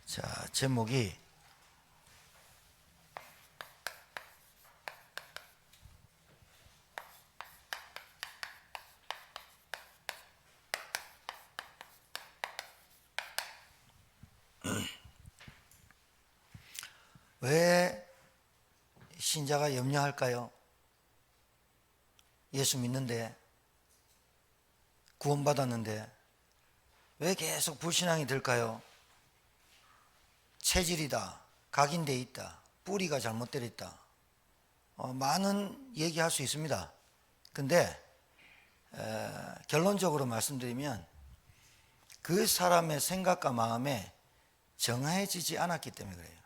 자, 제목이 왜 신자가 염려할까요? 예수 믿는데, 구원받았는데 왜 계속 불신앙이 들까요? 체질이다, 각인돼 있다, 뿌리가 잘못되어 있다, 많은 얘기할 수 있습니다. 근데 결론적으로 말씀드리면 그 사람의 생각과 마음에 정해지지 않았기 때문에 그래요.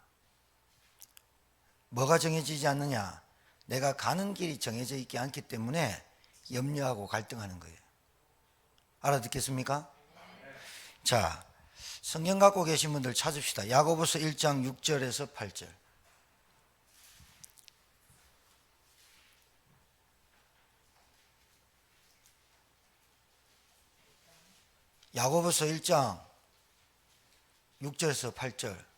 뭐가 정해지지 않느냐? 내가 가는 길이 정해져 있지 않기 때문에 염려하고 갈등하는 거예요. 알아듣겠습니까? 자, 성경 갖고 계신 분들 찾읍시다. 야고보서 1장 6절에서 8절. 야고보서 1장 6절에서 8절.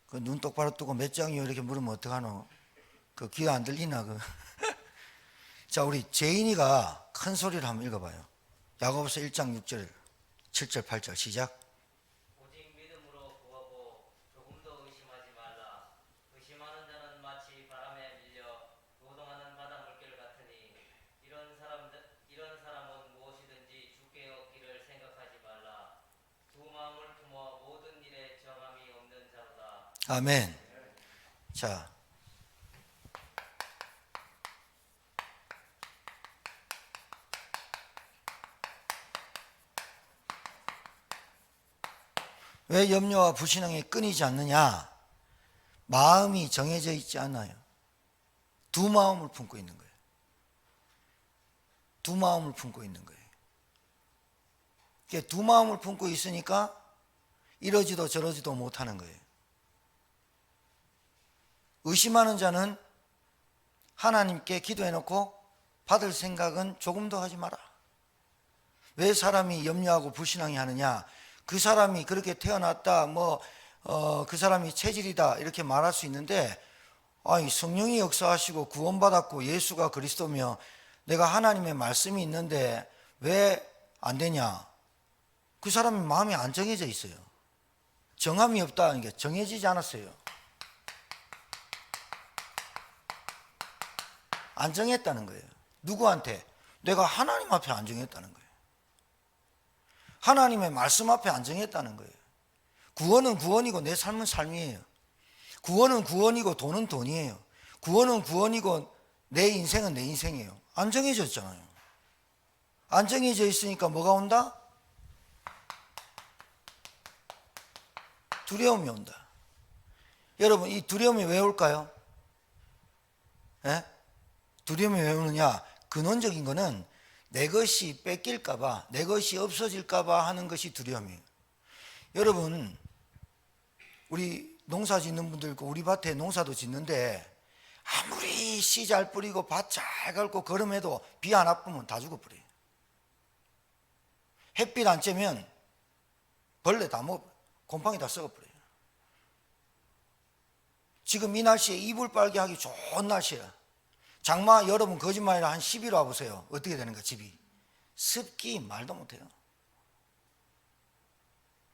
그 눈 똑바로 뜨고 몇 장이요? 이렇게 물으면 어떡하노? 그 귀 안 들리나? 자, 우리 제인이가 큰 소리를 한번 읽어봐요. 야고보서 1장 6절, 7절, 8절 시작. 오직 믿음으로 구하고 조금도 의심하지 말라. 의심하는 자는 마치 바람에 밀려 노동하는 바다 물결 같으니 이런 사람은 무엇이든지 주께 얻기를 생각하지 말라. 두 마음을 품어 모든 일에 정함이 없는 자로다. 아멘. 자, 왜 염려와 불신앙이 끊이지 않느냐? 마음이 정해져 있지 않아요. 두 마음을 품고 있는 거예요. 두 마음을 품고 있는 거예요. 두 마음을 품고 있으니까 이러지도 저러지도 못하는 거예요. 의심하는 자는 하나님께 기도해놓고 받을 생각은 조금도 하지 마라. 왜 사람이 염려하고 불신앙이 하느냐? 그 사람이 그렇게 태어났다, 그 사람이 체질이다 이렇게 말할 수 있는데, 성령이 역사하시고 구원받았고 예수가 그리스도며 내가 하나님의 말씀이 있는데 왜 안 되냐? 그 사람이 마음이 안 정해져 있어요. 정함이 없다는 게 정해지지 않았어요. 안 정했다는 거예요. 누구한테? 내가 하나님 앞에 안 정했다는 거예요. 하나님의 말씀 앞에 안 정했다는 거예요. 구원은 구원이고 내 삶은 삶이에요. 구원은 구원이고 돈은 돈이에요. 구원은 구원이고 내 인생은 내 인생이에요. 안 정해졌잖아요. 안 정해져 있으니까 뭐가 온다? 두려움이 온다. 여러분, 이 두려움이 왜 올까요? 두려움이 왜 오느냐? 근원적인 거는 내 것이 뺏길까봐, 내 것이 없어질까봐 하는 것이 두려움이에요. 여러분, 우리 농사 짓는 분들 있고 우리 밭에 농사도 짓는데 아무리 씨 잘 뿌리고 밭 잘 갈고 걸음해도 비 안 와쁘면 다 죽어버려요. 햇빛 안 쬐면 벌레 다 먹어, 곰팡이 다 썩어버려요. 지금 이 날씨에 이불 빨게 하기 좋은 날씨야. 장마 여러분 거짓말이라 한 10일 와보세요. 어떻게 되는가? 집이 습기 말도 못해요.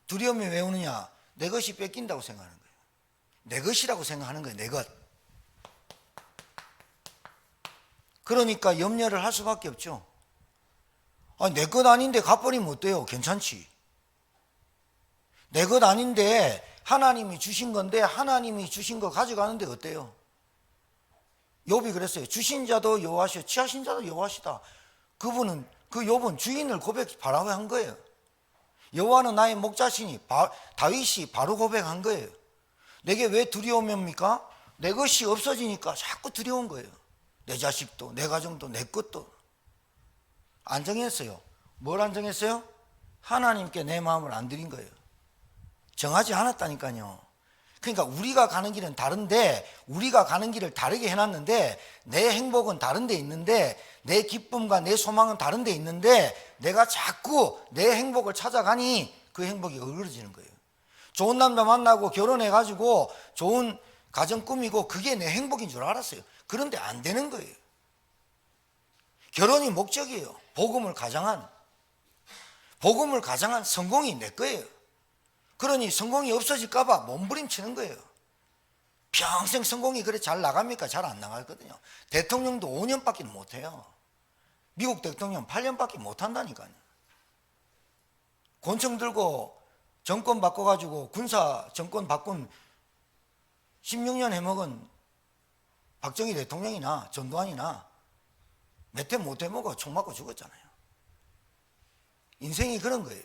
두려움이 왜 오느냐? 내 것이 뺏긴다고 생각하는 거예요. 내 것이라고 생각하는 거예요. 내 것. 그러니까 염려를 할 수밖에 없죠. 내 것 아닌데 갚아버리면 어때요? 괜찮지. 내 것 아닌데 하나님이 주신 건데 하나님이 주신 거 가져가는데 어때요? 욥이 그랬어요. 주신 자도 여호와시오, 취하신 자도 여호와시다. 그분은, 그 욥은 주인을 바라한 거예요. 여호와는 나의 목자시니, 다윗이 바로 고백한 거예요. 내게 왜 두려움이 옵니까? 내 것이 없어지니까 자꾸 두려운 거예요. 내 자식도, 내 가정도, 내 것도. 안 정했어요. 뭘 안 정했어요? 하나님께 내 마음을 안 드린 거예요. 정하지 않았다니까요. 그러니까 우리가 가는 길은 다른데, 우리가 가는 길을 다르게 해놨는데, 내 행복은 다른 데 있는데, 내 기쁨과 내 소망은 다른 데 있는데, 내가 자꾸 내 행복을 찾아가니 그 행복이 어그러지는 거예요. 좋은 남자 만나고 결혼해가지고 좋은 가정 꾸미고 그게 내 행복인 줄 알았어요. 그런데 안 되는 거예요. 결혼이 목적이에요. 복음을 가장한 성공이 내 거예요. 그러니 성공이 없어질까 봐 몸부림치는 거예요. 평생 성공이 그래 잘 나갑니까? 잘 안 나가거든요. 대통령도 5년밖에 못해요. 미국 대통령 8년밖에 못한다니까요. 권총 들고 정권 바꿔가지고 군사 정권 바꾼 16년 해먹은 박정희 대통령이나 전두환이나 몇 해 못 해먹어 총 맞고 죽었잖아요. 인생이 그런 거예요.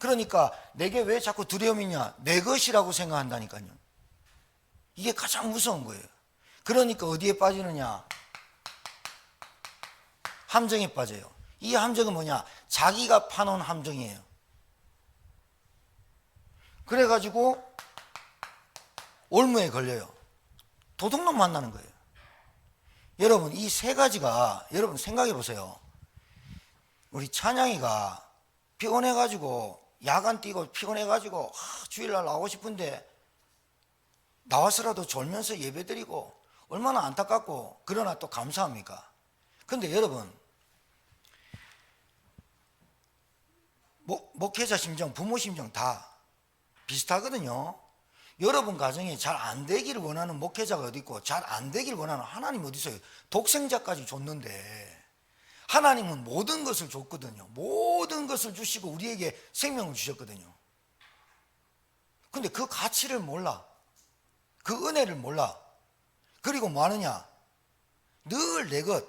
그러니까 내게 왜 자꾸 두려움이 있냐? 내 것이라고 생각한다니까요. 이게 가장 무서운 거예요. 그러니까 어디에 빠지느냐? 함정에 빠져요. 이 함정은 뭐냐? 자기가 파놓은 함정이에요. 그래가지고 올무에 걸려요. 도둑놈 만나는 거예요. 여러분 이 세 가지가 여러분 생각해 보세요. 우리 찬양이가 피곤해가지고 야간 뛰고 피곤해가지고 주일날 나오고 싶은데 나와서라도 졸면서 예배드리고 얼마나 안타깝고 그러나 또 감사합니까? 근데 여러분 목회자 심정, 부모 심정 다 비슷하거든요. 여러분 가정에 잘 안 되기를 원하는 목회자가 어디 있고 잘 안 되기를 원하는 하나님 어디 있어요? 독생자까지 줬는데 하나님은 모든 것을 줬거든요. 모든 것을 주시고 우리에게 생명을 주셨거든요. 근데 그 가치를 몰라. 그 은혜를 몰라. 그리고 뭐 하느냐? 늘 내 것.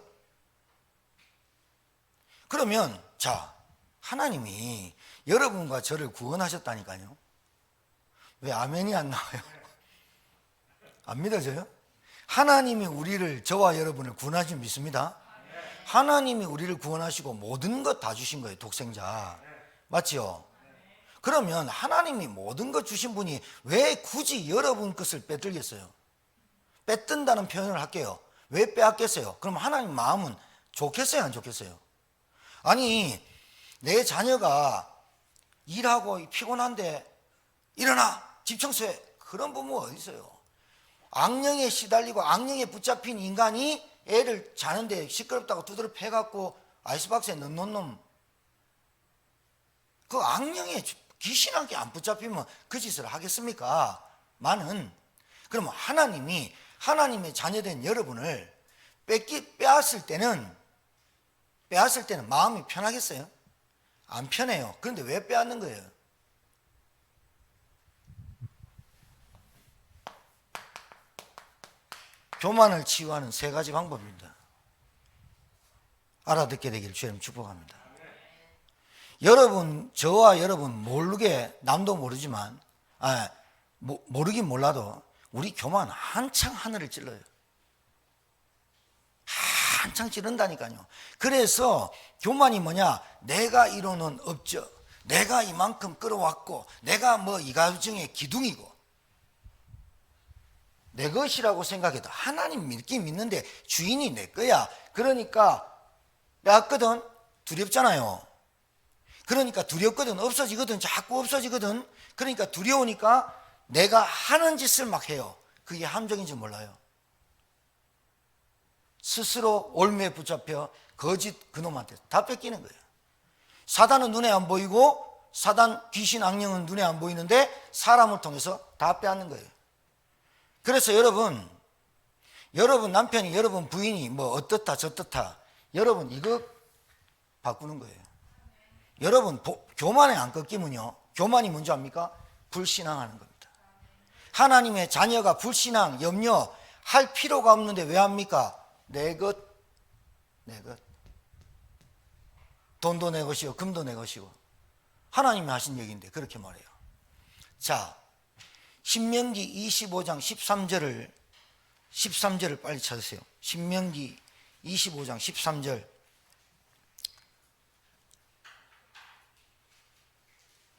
그러면 자, 하나님이 여러분과 저를 구원하셨다니까요. 왜 아멘이 안 나와요? 안 믿어져요? 하나님이 우리를, 저와 여러분을 구원하신 믿습니다. 하나님이 우리를 구원하시고 모든 것 다 주신 거예요. 독생자. 맞지요? 그러면 하나님이 모든 것 주신 분이 왜 굳이 여러분 것을 빼들겠어요? 빼든다는 표현을 할게요. 왜 빼앗겠어요? 그럼 하나님 마음은 좋겠어요? 안 좋겠어요? 아니 내 자녀가 일하고 피곤한데 일어나 집 청소해. 그런 부모가 어디 있어요? 악령에 시달리고 악령에 붙잡힌 인간이 애를 자는데 시끄럽다고 두드려 패갖고 아이스박스에 넣는 놈, 그 악령에 귀신한테 안 붙잡히면 그 짓을 하겠습니까? 많은. 그러면 하나님이 하나님의 자녀된 여러분을 빼앗을 때는 마음이 편하겠어요? 안 편해요. 그런데 왜 빼앗는 거예요? 교만을 치유하는 세 가지 방법입니다. 알아듣게 되기를 주님 축복합니다. 여러분, 저와 여러분 모르게, 남도 모르지만 모르긴 몰라도 우리 교만 한창 하늘을 찔러요. 한창 찌른다니까요. 그래서 교만이 뭐냐? 내가 이루는 업적, 내가 이만큼 끌어왔고, 내가 뭐 이 가정의 기둥이고, 내 것이라고 생각해도 하나님 믿긴 믿는데 주인이 내 거야. 그러니까 빼앗거든. 두렵잖아요. 그러니까 두렵거든. 없어지거든. 자꾸 없어지거든. 그러니까 두려우니까 내가 하는 짓을 막 해요. 그게 함정인지 몰라요. 스스로 올무에 붙잡혀 거짓 그놈한테 다 뺏기는 거예요. 사단은 눈에 안 보이고 사단 귀신 악령은 눈에 안 보이는데 사람을 통해서 다 빼앗는 거예요. 그래서 여러분 남편이 여러분 부인이 뭐 어떻다 저떻다 여러분 이거 바꾸는 거예요. 여러분 교만에 안 꺾이면요. 교만이 뭔지 압니까? 불신앙하는 겁니다. 하나님의 자녀가 불신앙, 염려할 필요가 없는데 왜 합니까? 내 것. 돈도 내 것이고 금도 내 것이고 하나님이 하신 얘기인데 그렇게 말해요. 자, 신명기 25장 13절을 빨리 찾으세요. 신명기 25장 13절.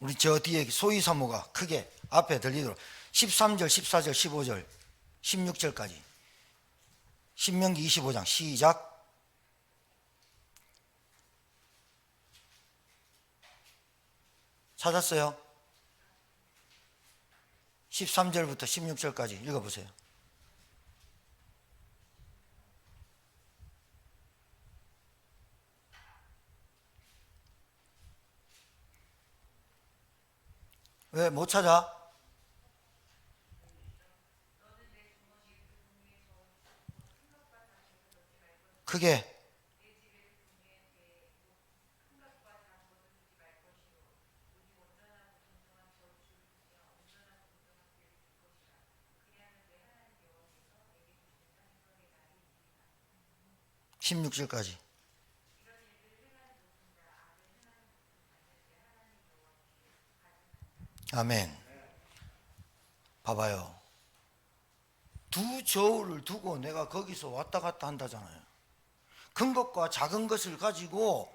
우리 저 뒤에 소위 사모가 크게 앞에 들리도록 13절, 14절, 15절, 16절까지 신명기 25장 시작. 찾았어요? 13절부터 16절까지 읽어보세요. 왜 못 찾아? 크게. (16절까지) 아멘. 봐봐요. 두 저울을 두고 내가 거기서 왔다 갔다 한다잖아요. 큰 것과 작은 것을 가지고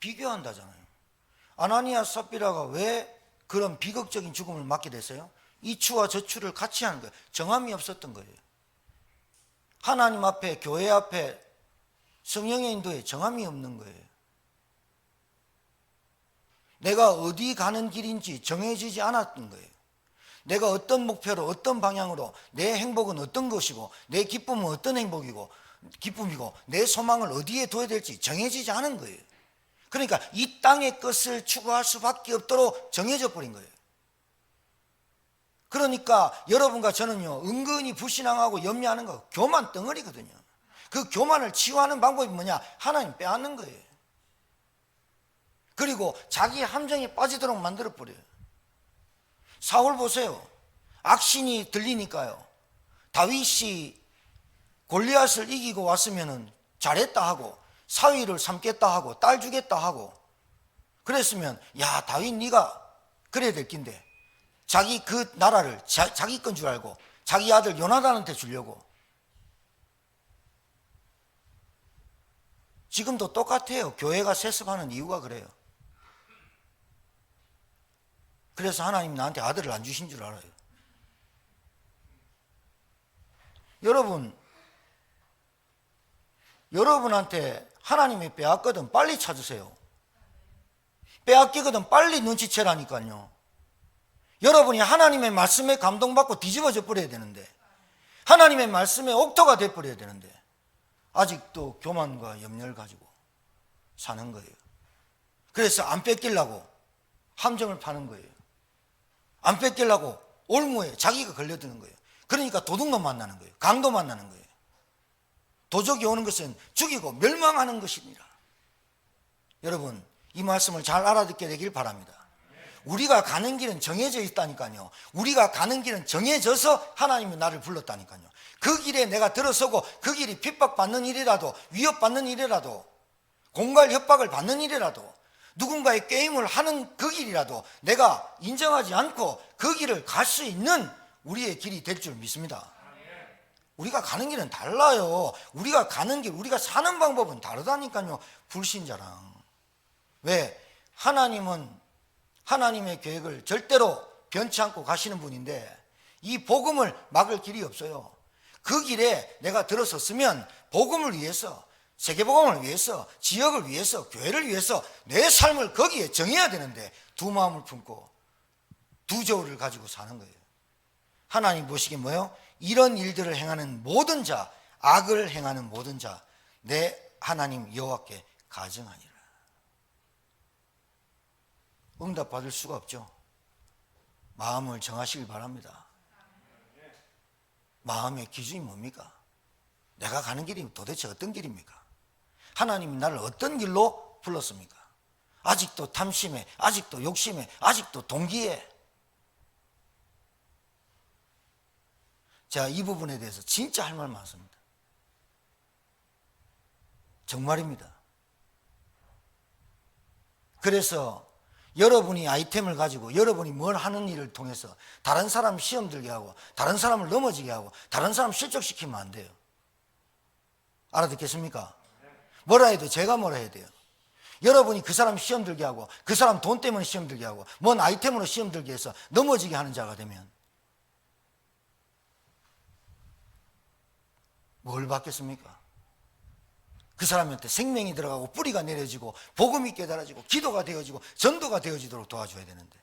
비교한다잖아요. 아나니아 삽비라가 왜 그런 비극적인 죽음을 맞게 됐어요? 이 추와 저 추를 같이 하는 거예요. 정함이 없었던 거예요. 하나님 앞에, 교회 앞에, 성령의 인도에 정함이 없는 거예요. 내가 어디 가는 길인지 정해지지 않았던 거예요. 내가 어떤 목표로, 어떤 방향으로, 내 행복은 어떤 것이고, 내 기쁨은 어떤 기쁨이고, 내 소망을 어디에 둬야 될지 정해지지 않은 거예요. 그러니까 이 땅의 것을 추구할 수밖에 없도록 정해져 버린 거예요. 그러니까 여러분과 저는요, 은근히 불신앙하고 염려하는 거 교만 덩어리거든요. 그 교만을 치유하는 방법이 뭐냐? 하나님 빼앗는 거예요. 그리고 자기 함정에 빠지도록 만들어 버려요. 사울 보세요. 악신이 들리니까요, 다윗이 골리앗을 이기고 왔으면은 잘했다 하고 사위를 삼겠다 하고 딸 주겠다 하고 그랬으면, 야 다윗 네가 그래야 될 낀데 자기 그 나라를 자기 건 줄 알고 자기 아들 요나단한테 주려고. 지금도 똑같아요. 교회가 세습하는 이유가 그래요. 그래서 하나님 나한테 아들을 안 주신 줄 알아요. 여러분한테 하나님이 빼앗거든 빨리 찾으세요. 빼앗기거든 빨리 눈치채라니까요. 여러분이 하나님의 말씀에 감동받고 뒤집어져 버려야 되는데, 하나님의 말씀에 옥토가 돼 버려야 되는데 아직도 교만과 염려를 가지고 사는 거예요. 그래서 안 뺏기려고 함정을 파는 거예요. 안 뺏기려고 올무에 자기가 걸려드는 거예요. 그러니까 도둑놈 만나는 거예요. 강도 만나는 거예요. 도적이 오는 것은 죽이고 멸망하는 것입니다. 여러분, 이 말씀을 잘 알아듣게 되길 바랍니다. 우리가 가는 길은 정해져 있다니까요. 우리가 가는 길은 정해져서 하나님이 나를 불렀다니까요. 그 길에 내가 들어서고 그 길이 핍박받는 일이라도, 위협받는 일이라도, 공갈 협박을 받는 일이라도, 누군가의 게임을 하는 그 길이라도 내가 인정하지 않고 그 길을 갈 수 있는 우리의 길이 될 줄 믿습니다. 우리가 가는 길은 달라요. 우리가 가는 길, 우리가 사는 방법은 다르다니까요. 불신자랑. 왜? 하나님은 하나님의 계획을 절대로 변치 않고 가시는 분인데 이 복음을 막을 길이 없어요. 그 길에 내가 들어섰으면 복음을 위해서, 세계복음을 위해서, 지역을 위해서, 교회를 위해서 내 삶을 거기에 정해야 되는데 두 마음을 품고 두 저울을 가지고 사는 거예요. 하나님 보시기에 뭐예요? 이런 일들을 행하는 모든 자, 악을 행하는 모든 자, 내 하나님 여호와께 가증하니라. 응답 받을 수가 없죠. 마음을 정하시길 바랍니다. 마음의 기준이 뭡니까? 내가 가는 길이 도대체 어떤 길입니까? 하나님이 나를 어떤 길로 불렀습니까? 아직도 탐심에, 아직도 욕심에, 아직도 동기에. 제가 이 부분에 대해서 진짜 할 말 많습니다. 정말입니다. 그래서 여러분이 아이템을 가지고 여러분이 뭘 하는 일을 통해서 다른 사람 시험 들게 하고 다른 사람을 넘어지게 하고 다른 사람 실족시키면 안 돼요. 알아듣겠습니까? 뭐라 해도 제가 뭐라 해야 돼요. 여러분이 그 사람 시험 들게 하고 그 사람 돈 때문에 시험 들게 하고 뭔 아이템으로 시험 들게 해서 넘어지게 하는 자가 되면 뭘 받겠습니까? 그 사람한테 생명이 들어가고 뿌리가 내려지고 복음이 깨달아지고 기도가 되어지고 전도가 되어지도록 도와줘야 되는데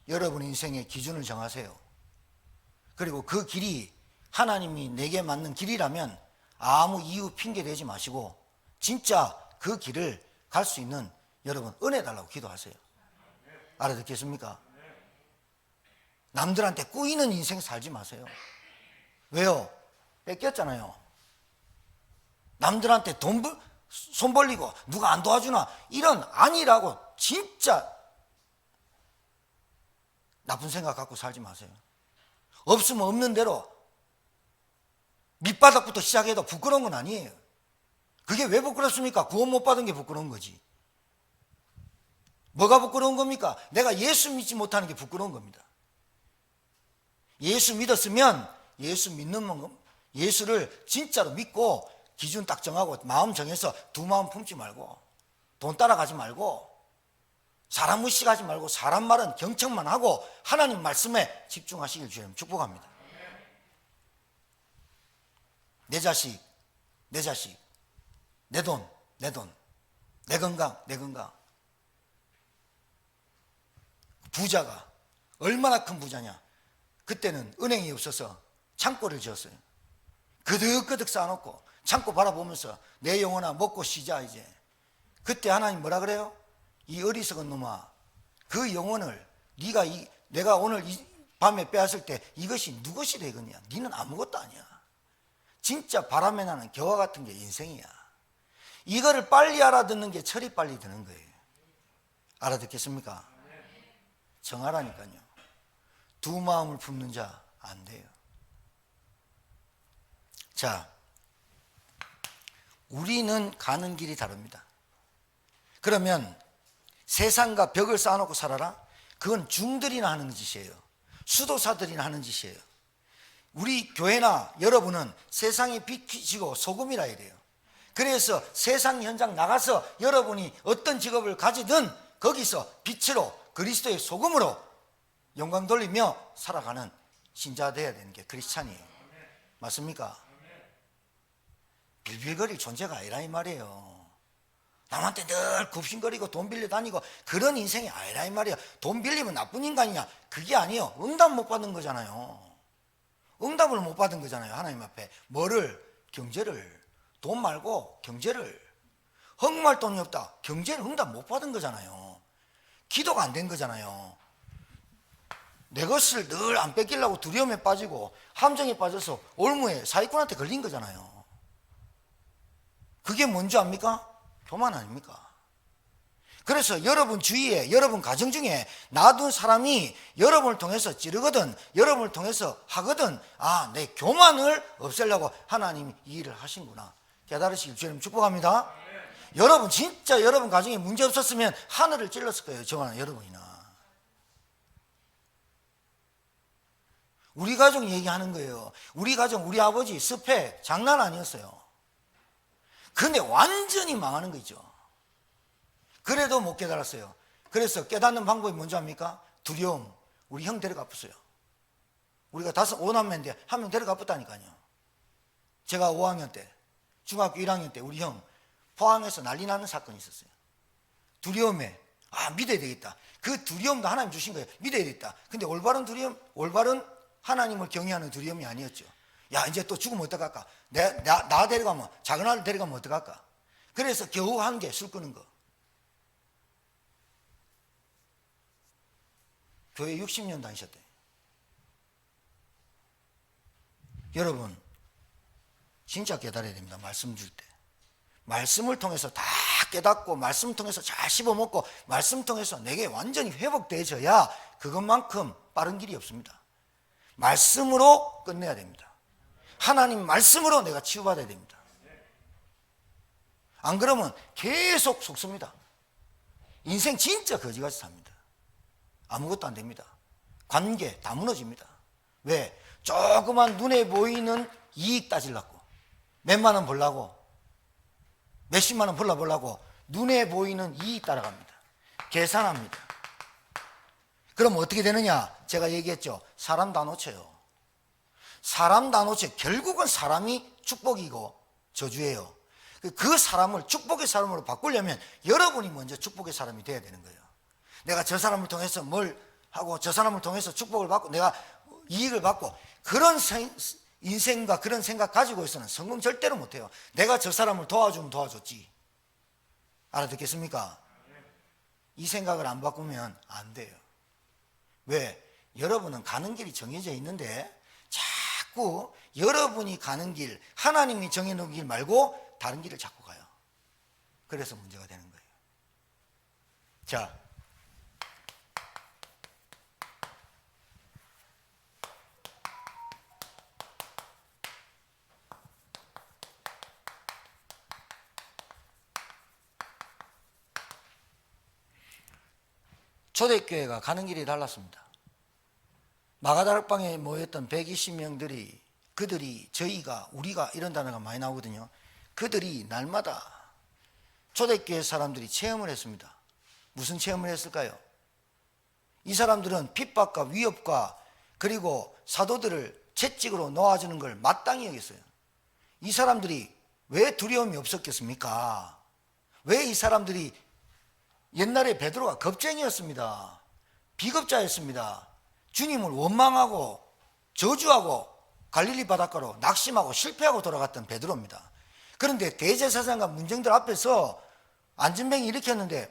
여러분 인생의 기준을 정하세요. 그리고 그 길이 하나님이 내게 맞는 길이라면 아무 이유 핑계 대지 마시고 진짜 그 길을 갈 수 있는 여러분 은혜 달라고 기도하세요. 알아듣겠습니까? 남들한테 꾸이는 인생 살지 마세요. 왜요? 뺏겼잖아요. 남들한테 손 벌리고 누가 안 도와주나 이런 아니라고 진짜 나쁜 생각 갖고 살지 마세요. 없으면 없는 대로 밑바닥부터 시작해도 부끄러운 건 아니에요. 그게 왜 부끄럽습니까? 구원 못 받은 게 부끄러운 거지. 뭐가 부끄러운 겁니까? 내가 예수 믿지 못하는 게 부끄러운 겁니다. 예수 믿었으면 예수 믿는 만큼 예수를 진짜로 믿고 기준 딱 정하고 마음 정해서 두 마음 품지 말고 돈 따라가지 말고 사람 무시하지 말고 사람 말은 경청만 하고 하나님 말씀에 집중하시길 주님 축복합니다. 내 자식, 내 돈, 내 건강. 부자가 얼마나 큰 부자냐. 그때는 은행이 없어서 창고를 지었어요. 그득그득 쌓아놓고 창고 바라보면서 내 영혼아 먹고 쉬자 이제. 그때 하나님 뭐라 그래요? 이 어리석은 놈아, 그 영혼을 내가 오늘 이 밤에 빼앗을 때 이것이 누구시 되겠냐? 니는 아무것도 아니야. 진짜 바람에 나는 겨와 같은 게 인생이야. 이거를 빨리 알아듣는 게 철이 빨리 드는 거예요. 알아듣겠습니까? 정하라니까요. 두 마음을 품는 자 안 돼요. 자, 우리는 가는 길이 다릅니다. 그러면 세상과 벽을 쌓아놓고 살아라? 그건 중들이나 하는 짓이에요. 수도사들이나 하는 짓이에요. 우리 교회나 여러분은 세상의 빛이고 소금이라 이래요. 그래서 세상 현장 나가서 여러분이 어떤 직업을 가지든 거기서 빛으로 그리스도의 소금으로 영광 돌리며 살아가는 신자 되어야 되는 게 크리스찬이에요. 맞습니까? 빌빌거릴 존재가 아니라 이 말이에요. 남한테 늘 굽신거리고 돈 빌려 다니고 그런 인생이 아니라 이 말이에요. 돈 빌리면 나쁜 인간이냐? 그게 아니에요. 응답 못 받은 거잖아요. 응답을 못 받은 거잖아요. 하나님 앞에 뭐를? 경제를. 돈 말고 경제를. 헝말 돈이 없다. 경제를 응답 못 받은 거잖아요. 기도가 안 된 거잖아요. 내 것을 늘 안 뺏기려고 두려움에 빠지고 함정에 빠져서 올무에 사기꾼한테 걸린 거잖아요. 그게 뭔지 압니까? 교만 아닙니까? 그래서 여러분 주위에 여러분 가정 중에 놔둔 사람이 여러분을 통해서 찌르거든 여러분을 통해서 하거든 아, 내 교만을 없애려고 하나님이 이 일을 하신구나 깨달으시길 주님 축복합니다. 여러분 진짜 여러분 가정에 문제 없었으면 하늘을 찔렀을 거예요. 저나 여러분이나. 우리 가정 얘기하는 거예요. 우리 가정 우리 아버지 스펙 장난 아니었어요. 근데 완전히 망하는 거죠. 그래도 못 깨달았어요. 그래서 깨닫는 방법이 뭔지 압니까? 두려움. 우리 형 데려가 pus어요. 우리가 5남매인데 한 명 데려가 pus다니까요. 제가 5학년 때 중학교 1학년 때 우리 형 포항에서 난리 나는 사건이 있었어요. 두려움에 믿어야 되겠다. 그 두려움도 하나님 주신 거예요. 믿어야 되겠다. 근데 올바른 두려움, 올바른 하나님을 경외하는 두려움이 아니었죠. 야 이제 또 죽으면 어떡할까? 나 데려가면 작은 아들 데려가면 어떡할까? 그래서 겨우 한 게 술 끄는 거. 교회 60년 다니셨대. 여러분 진짜 깨달아야 됩니다. 말씀 줄 때 말씀을 통해서 다 깨닫고 말씀 통해서 잘 씹어먹고 말씀 통해서 내게 완전히 회복되어져야 그것만큼 빠른 길이 없습니다. 말씀으로 끝내야 됩니다. 하나님 말씀으로 내가 치유받아야 됩니다. 안 그러면 계속 속습니다. 인생 진짜 거지같이 삽니다. 아무것도 안 됩니다. 관계 다 무너집니다. 왜? 조그만 눈에 보이는 이익 따지려고 몇만 원 벌라고 몇십만 원 벌려보려고 눈에 보이는 이익 따라갑니다. 계산합니다. 그럼 어떻게 되느냐? 제가 얘기했죠. 사람 다 놓쳐요. 사람 다 놓쳐. 결국은 사람이 축복이고 저주예요. 그 사람을 축복의 사람으로 바꾸려면 여러분이 먼저 축복의 사람이 돼야 되는 거예요. 내가 저 사람을 통해서 뭘 하고 저 사람을 통해서 축복을 받고 내가 이익을 받고 그런 인생과 그런 생각 가지고 있어는 성공 절대로 못해요. 내가 저 사람을 도와주면 도와줬지. 알아듣겠습니까? 이 생각을 안 바꾸면 안 돼요. 왜? 여러분은 가는 길이 정해져 있는데 자꾸 여러분이 가는 길, 하나님이 정해놓은 길 말고 다른 길을 자꾸 가요. 그래서 문제가 되는 거예요. 자, 초대교회가 가는 길이 달랐습니다. 마가다락방에 모였던 120명들이 그들이 저희가 우리가 이런 단어가 많이 나오거든요. 그들이 날마다 초대교회 사람들이 체험을 했습니다. 무슨 체험을 했을까요? 이 사람들은 핍박과 위협과 그리고 사도들을 채찍으로 놓아주는 걸 마땅히 여겼어요. 이 사람들이 왜 두려움이 없었겠습니까? 왜 이 사람들이 옛날에 베드로가 겁쟁이였습니다. 비겁자였습니다. 주님을 원망하고 저주하고 갈릴리 바닷가로 낙심하고 실패하고 돌아갔던 베드로입니다. 그런데 대제사장과 문정들 앞에서 안전뱅이 일으켰는데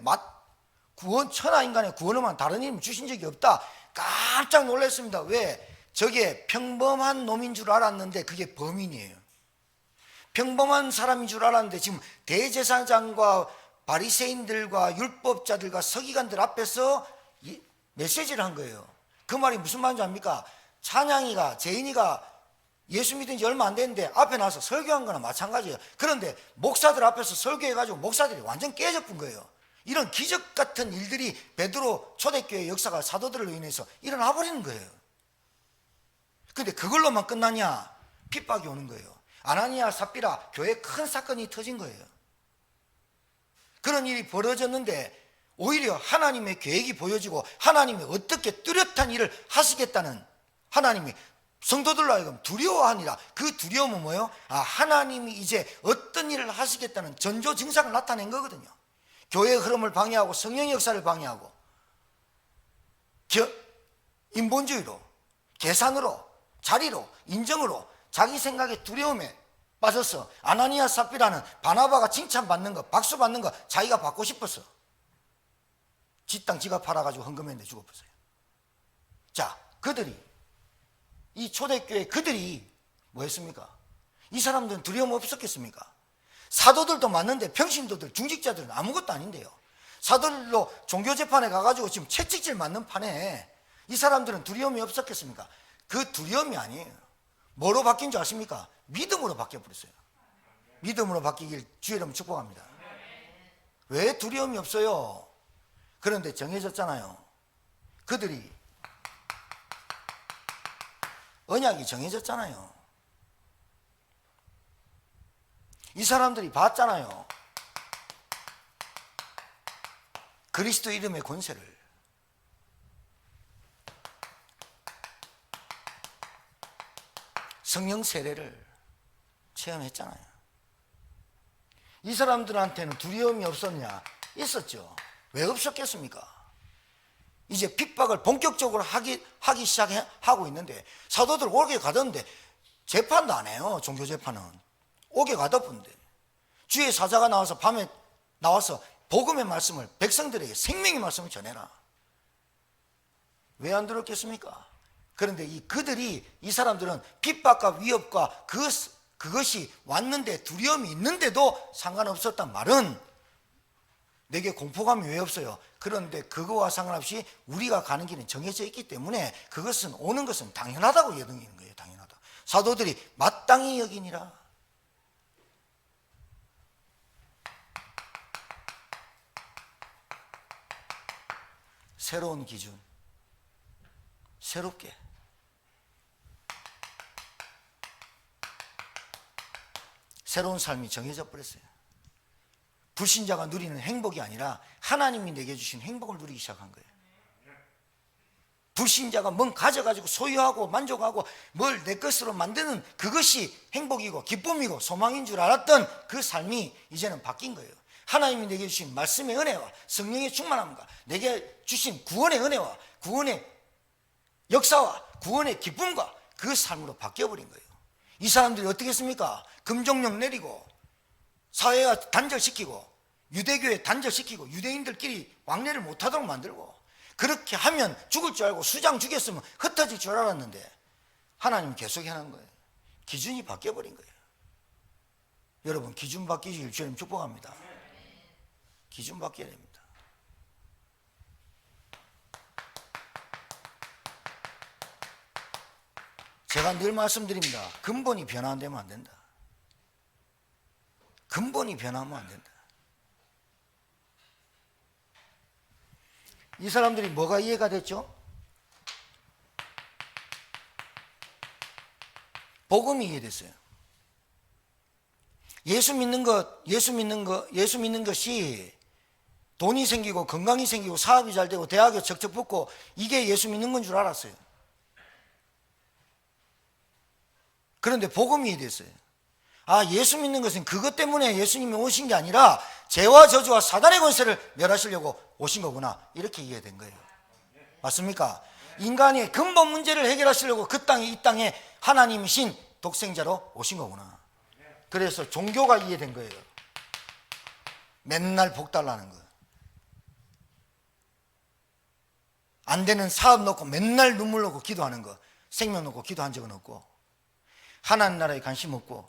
구원, 천하인간의 구원을만 다른 이름 주신 적이 없다. 깜짝 놀랐습니다. 왜? 저게 평범한 놈인 줄 알았는데 그게 범인이에요. 평범한 사람인 줄 알았는데 지금 대제사장과 바리새인들과 율법자들과 서기관들 앞에서 메시지를 한 거예요. 그 말이 무슨 말인지 압니까? 찬양이가 제인이가 예수 믿은 지 얼마 안 됐는데 앞에 나와서 설교한 거나 마찬가지예요. 그런데 목사들 앞에서 설교해가지고 목사들이 완전 깨져본 거예요. 이런 기적 같은 일들이 베드로 초대교회 역사가 사도들로 인해서 일어나 버리는 거예요. 근데 그걸로만 끝나냐? 핍박이 오는 거예요. 아나니아 삽비라 교회에 큰 사건이 터진 거예요. 그런 일이 벌어졌는데 오히려 하나님의 계획이 보여지고 하나님이 어떻게 뚜렷한 일을 하시겠다는 하나님이 성도들로 하여금 두려워하니라. 그 두려움은 뭐예요? 하나님이 이제 어떤 일을 하시겠다는 전조 증상을 나타낸 거거든요. 교회의 흐름을 방해하고 성령의 역사를 방해하고 인본주의로 계산으로 자리로 인정으로 자기 생각의 두려움에 빠져서 아나니아 삽비라는 바나바가 칭찬받는 거 박수 받는 거 자기가 받고 싶었어. 지 땅 지가 팔아가지고 헌금했는데 죽어버렸어요. 자, 그들이 이 초대교회 그들이 뭐였습니까? 이 사람들은 두려움 없었겠습니까? 사도들도 맞는데 평신도들 중직자들은 아무것도 아닌데요. 사도들로 종교재판에 가가지고 지금 채찍질 맞는 판에 이 사람들은 두려움이 없었겠습니까? 그 두려움이 아니에요. 뭐로 바뀐 줄 아십니까? 믿음으로 바뀌어버렸어요. 믿음으로 바뀌길 주의 이름으로 축복합니다. 왜 두려움이 없어요? 그런데 정해졌잖아요. 그들이 언약이 정해졌잖아요. 이 사람들이 봤잖아요. 그리스도 이름의 권세를. 성령 세례를 체험했잖아요. 이 사람들한테는 두려움이 없었냐? 있었죠. 왜 없었겠습니까? 이제 핍박을 본격적으로 하기 시작하고 있는데 사도들 오게 가던데 재판도 안 해요. 종교 재판은 오게 가던데 주의 사자가 나와서 밤에 나와서 복음의 말씀을 백성들에게 생명의 말씀을 전해라. 왜 안 들었겠습니까? 그런데 이 사람들은 핍박과 위협과 그것이 왔는데 두려움이 있는데도 상관없었단 말은 내게 공포감이 왜 없어요? 그런데 그거와 상관없이 우리가 가는 길은 정해져 있기 때문에 그것은 오는 것은 당연하다고 여기는 거예요. 당연하다. 사도들이 마땅히 여기니라. 새로운 기준, 새롭게 새로운 삶이 정해져 버렸어요. 불신자가 누리는 행복이 아니라 하나님이 내게 주신 행복을 누리기 시작한 거예요. 불신자가 뭔 가져가지고 소유하고 만족하고 뭘 내 것으로 만드는 그것이 행복이고 기쁨이고 소망인 줄 알았던 그 삶이 이제는 바뀐 거예요. 하나님이 내게 주신 말씀의 은혜와 성령의 충만함과 내게 주신 구원의 은혜와 구원의 역사와 구원의 기쁨과 그 삶으로 바뀌어버린 거예요. 이 사람들이 어떻게 했습니까? 금종령 내리고 사회와 단절시키고 유대교회 단절시키고 유대인들끼리 왕래를 못하도록 만들고, 그렇게 하면 죽을 줄 알고 수장 죽였으면 흩어질 줄 알았는데 하나님 계속 하는 거예요. 기준이 바뀌어버린 거예요. 여러분, 기준 바뀌길 주님 축복합니다. 기준 바뀌어야 됩니다. 제가 늘 말씀드립니다. 근본이 변화 안 되면 안 된다. 근본이 변하면 안 된다. 이 사람들이 뭐가 이해가 됐죠? 복음이 이해됐어요. 예수 믿는 것이 돈이 생기고 건강이 생기고 사업이 잘 되고 대학에 척척 붙고 이게 예수 믿는 건 줄 알았어요. 그런데 복음이 이해됐어요. 아, 예수 믿는 것은 그것 때문에 예수님이 오신 게 아니라 죄와 저주와 사단의 권세를 멸하시려고 오신 거구나, 이렇게 이해된 거예요. 맞습니까? 인간의 근본 문제를 해결하시려고 이 땅에 하나님이신 독생자로 오신 거구나. 그래서 종교가 이해된 거예요. 맨날 복 달라는 거. 안 되는 사업 놓고 맨날 눈물 놓고 기도하는 거, 생명 놓고 기도한 적은 없고, 하나님 나라에 관심 없고,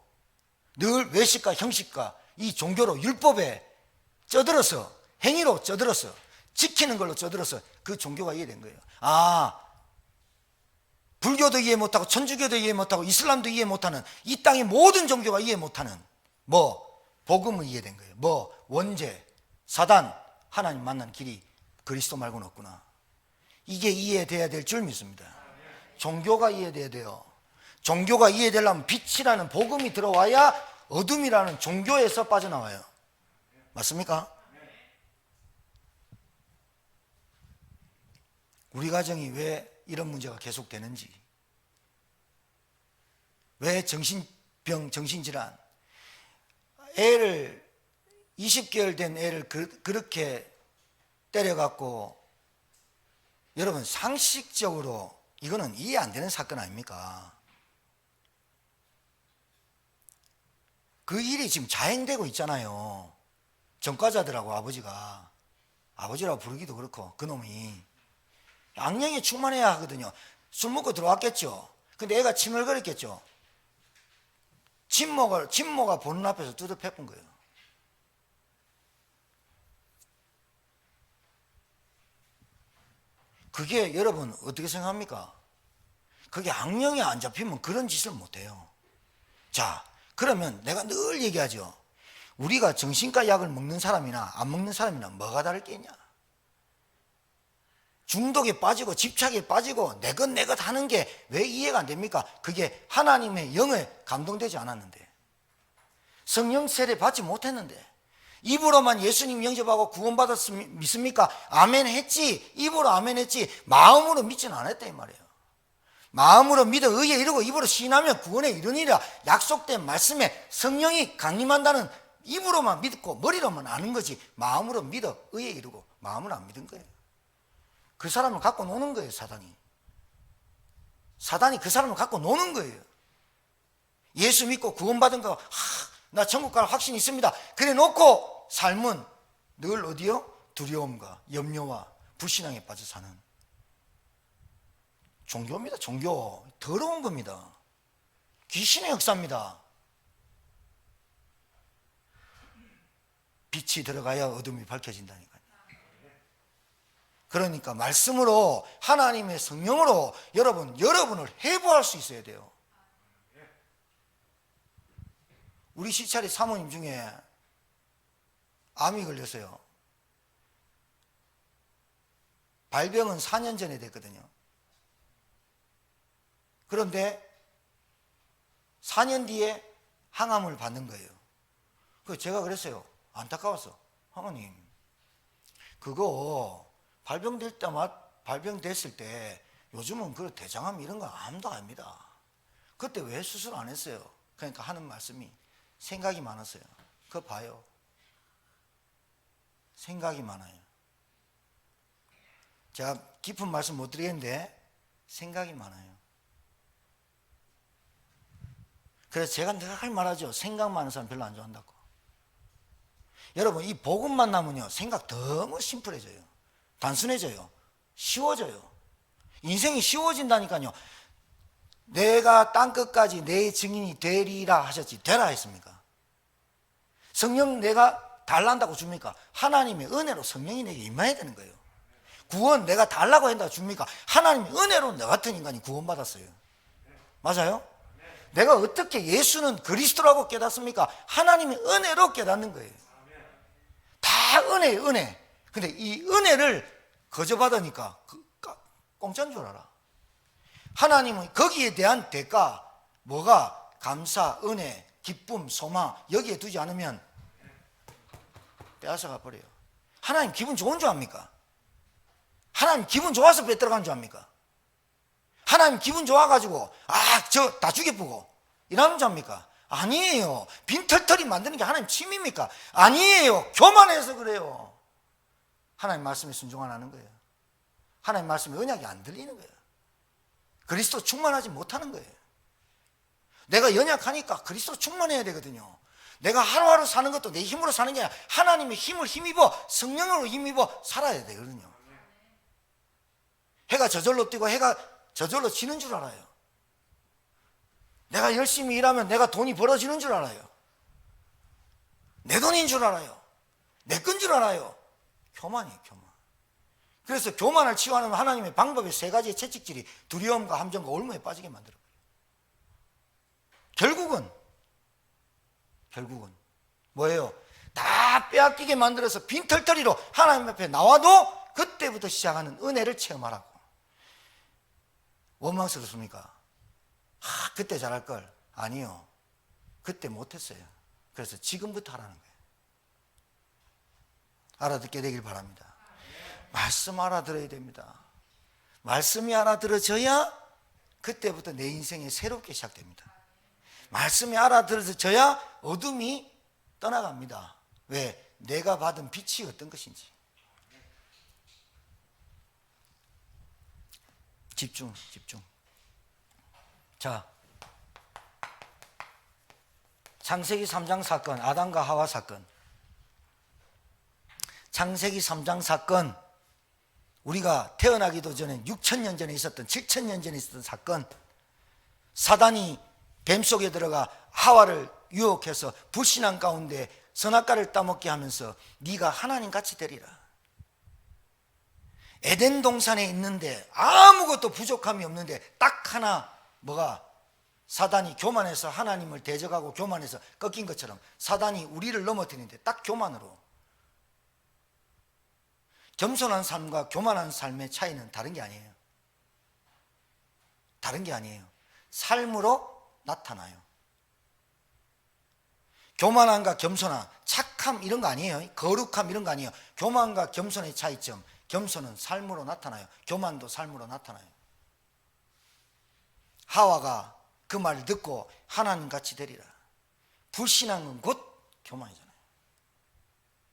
늘 외식과 형식과 이 종교로 율법에 쩌들어서, 행위로 쩌들어서, 지키는 걸로 쩌들어서 그 종교가 이해된 거예요. 아, 불교도 이해 못하고 천주교도 이해 못하고 이슬람도 이해 못하는 이 땅의 모든 종교가 이해 못하는 복음을 이해된 거예요. 원죄, 사단, 하나님 만나는 길이 그리스도 말고는 없구나. 이게 이해돼야 될 줄 믿습니다. 종교가 이해돼야 돼요. 종교가 이해되려면 빛이라는 복음이 들어와야 어둠이라는 종교에서 빠져나와요. 맞습니까? 우리 가정이 왜 이런 문제가 계속되는지, 왜 정신병, 정신질환, 애를 20개월 된 애를 그렇게 때려갖고, 여러분 상식적으로 이거는 이해 안 되는 사건 아닙니까? 그 일이 지금 자행되고 있잖아요. 전과자들하고 아버지라고 부르기도 그렇고, 그놈이 악령이 충만해야 하거든요. 술 먹고 들어왔겠죠. 근데 애가 칭얼거렸겠죠. 친모가 보는 앞에서 두들 패쁜 거예요. 그게 여러분 어떻게 생각합니까? 그게 악령이 안 잡히면 그런 짓을 못해요. 자, 그러면 내가 늘 얘기하죠. 우리가 정신과 약을 먹는 사람이나 안 먹는 사람이나 뭐가 다를 게 있냐? 중독에 빠지고 집착에 빠지고 내 것 하는 게 왜 이해가 안 됩니까? 그게 하나님의 영에 감동되지 않았는데, 성령 세례 받지 못했는데, 입으로만 예수님 영접하고 구원받았으면 믿습니까? 아멘 했지. 입으로 아멘 했지 마음으로 믿지는 않았다 이 말이에요. 마음으로 믿어 의에 이르고 입으로 시인하면 구원에 이르니라 약속된 말씀에 성령이 강림한다는, 입으로만 믿고 머리로만 아는 거지 마음으로 믿어 의에 이르고 마음으로 안 믿은 거예요. 그 사람을 갖고 노는 거예요. 사단이 그 사람을 갖고 노는 거예요. 예수 믿고 구원받은 거, 나 천국 갈 확신이 있습니다. 그래 놓고 삶은 늘 어디요? 두려움과 염려와 불신앙에 빠져 사는 종교입니다. 종교. 더러운 겁니다. 귀신의 역사입니다. 빛이 들어가야 어둠이 밝혀진다니까요. 그러니까 말씀으로, 하나님의 성령으로 여러분을 해부할 수 있어야 돼요. 우리 시찰이 사모님 중에 암이 걸렸어요. 발병은 4년 전에 됐거든요. 그런데 4년 뒤에 항암을 받는 거예요. 그래서 제가 그랬어요. 안타까웠어. 하나님, 그거 발병됐을 때 요즘은 그 대장암 이런 거 아무도 압니다. 그때 왜 수술 안 했어요? 그러니까 하는 말씀이 생각이 많았어요. 그거 봐요. 생각이 많아요. 제가 깊은 말씀 못 드리겠는데 생각이 많아요. 그래서 제가 늘 말하죠. 생각 많은 사람 별로 안 좋아한다고. 여러분, 이 복음 만나면요, 생각 너무 심플해져요. 단순해져요. 쉬워져요. 인생이 쉬워진다니까요. 내가 땅끝까지 내 증인이 되리라 하셨지, 되라 했습니까? 성령 내가 달란다고 줍니까? 하나님의 은혜로 성령이 내게 임해야 되는 거예요. 구원 내가 달라고 한다고 줍니까? 하나님의 은혜로 너 같은 인간이 구원받았어요. 맞아요? 내가 어떻게 예수는 그리스도라고 깨닫습니까? 하나님의 은혜로 깨닫는 거예요. 다 은혜예요, 은혜. 근데 이 은혜를 거저받으니까 공짜인 줄 알아. 하나님은 거기에 대한 대가, 뭐가 감사, 은혜, 기쁨, 소망 여기에 두지 않으면 빼앗아가 버려요. 하나님 기분 좋은 줄 압니까? 하나님 기분 좋아서 빼들어간 줄 압니까? 하나님 기분 좋아가지고 저 다 죽여보고 이러는 줄 압니까? 아니에요. 빈털털이 만드는 게 하나님 취미입니까? 아니에요. 교만해서 그래요. 하나님 말씀에 순종 안 하는 거예요. 하나님 말씀에 언약이 안 들리는 거예요. 그리스도 충만하지 못하는 거예요. 내가 연약하니까 그리스도 충만해야 되거든요. 내가 하루하루 사는 것도 내 힘으로 사는 게 아니라 하나님의 힘을 힘입어, 성령으로 힘입어 살아야 되거든요. 해가 저절로 뜨고 해가 저절로 지는 줄 알아요. 내가 열심히 일하면 내가 돈이 벌어지는 줄 알아요. 내 돈인 줄 알아요. 내 건 줄 알아요. 교만이에요, 교만. 그래서 교만을 치유하는 하나님의 방법의 세 가지의 채찍질이 두려움과 함정과 올무에 빠지게 만들어요. 결국은 뭐예요? 다 빼앗기게 만들어서 빈털터리로 하나님 앞에 나와도 그때부터 시작하는 은혜를 체험하라고. 원망스럽습니까? 그때 잘할 걸. 아니요. 그때 못했어요. 그래서 지금부터 하라는 거예요. 알아듣게 되길 바랍니다. 말씀 알아들어야 됩니다. 말씀이 알아들어져야 그때부터 내 인생이 새롭게 시작됩니다. 말씀이 알아들어져야 어둠이 떠나갑니다. 왜? 내가 받은 빛이 어떤 것인지. 집중. 자, 창세기 3장 사건, 아담과 하와 사건. 창세기 3장 사건, 우리가 태어나기도 전에 6,000년 전에 있었던, 7,000년 전에 있었던 사건. 사단이 뱀 속에 들어가 하와를 유혹해서 불신앙 가운데 선악과를 따먹게 하면서 네가 하나님같이 되리라. 에덴 동산에 있는데 아무것도 부족함이 없는데 딱 하나, 뭐가? 사단이 교만해서 하나님을 대적하고 교만해서 꺾인 것처럼 사단이 우리를 넘어뜨리는데 딱 교만으로. 겸손한 삶과 교만한 삶의 차이는 다른 게 아니에요. 다른 게 아니에요. 삶으로 나타나요. 교만함과 겸손함, 착함 이런 거 아니에요. 거룩함 이런 거 아니에요. 교만과 겸손의 차이점. 겸손은 삶으로 나타나요. 교만도 삶으로 나타나요. 하와가 그 말을 듣고 하나님같이 되리라. 불신앙은 곧 교만이잖아요.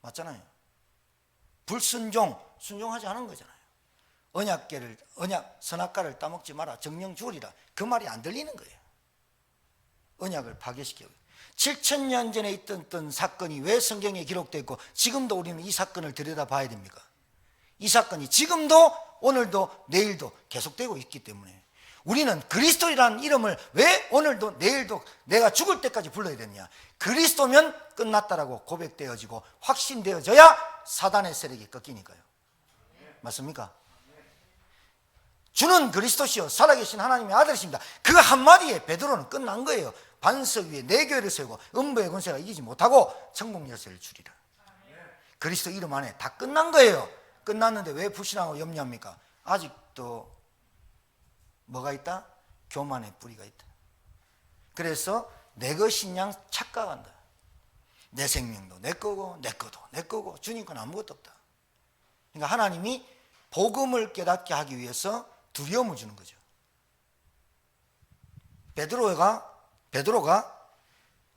맞잖아요. 불순종, 순종하지 않은 거잖아요. 선악과를 따먹지 마라. 정령 주으리라. 그 말이 안 들리는 거예요. 언약을 파괴시켜요. 7,000년 전에 있던 사건이 왜 성경에 기록되어 있고 지금도 우리는 이 사건을 들여다봐야 됩니까? 이 사건이 지금도 오늘도 내일도 계속되고 있기 때문에 우리는 그리스도라는 이름을 왜 오늘도 내일도 내가 죽을 때까지 불러야 되느냐? 그리스도면 끝났다라고 고백되어지고 확신되어져야 사단의 세력이 꺾이니까요. 맞습니까? 주는 그리스도시요 살아계신 하나님의 아들이십니다. 그 한마디에 베드로는 끝난 거예요. 반석 위에 내 교회를 세우고 음부의 권세가 이기지 못하고 천국 열쇠를 주리라. 그리스도 이름 안에 다 끝난 거예요. 끝났는데 왜 불신하고 염려합니까? 아직도 뭐가 있다? 교만의 뿌리가 있다. 그래서 내 것인 양 착각한다. 내 생명도 내 거고 내 거도 내 거고 주님 건 아무것도 없다. 그러니까 하나님이 복음을 깨닫게 하기 위해서 두려움을 주는 거죠. 베드로가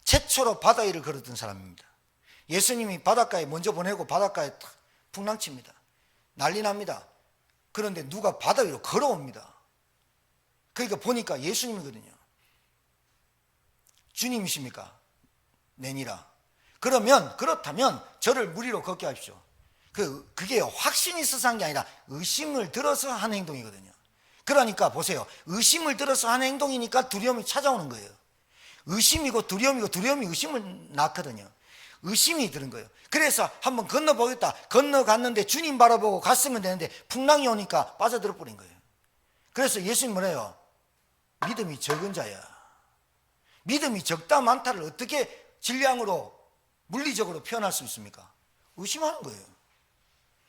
최초로 바다 위를 걸었던 사람입니다. 예수님이 바닷가에 먼저 보내고 바닷가에 풍랑칩니다. 난리 납니다. 그런데 누가 바다 위로 걸어옵니다. 그러니까 보니까 예수님이거든요. 주님이십니까? 내니라. 그렇다면 저를 물 위로 걷게 하십시오. 그게 확신이 있어서 한 게 아니라 의심을 들어서 한 행동이거든요. 그러니까 보세요. 의심을 들어서 한 행동이니까 두려움이 찾아오는 거예요. 의심이고 두려움이 의심을 낳거든요. 의심이 드는 거예요. 그래서 한번 건너보겠다. 건너갔는데 주님 바라보고 갔으면 되는데 풍랑이 오니까 빠져들어 버린 거예요. 그래서 예수님 뭐래요? 믿음이 적은 자야. 믿음이 적다 많다를 어떻게 질량으로 물리적으로 표현할 수 있습니까? 의심하는 거예요.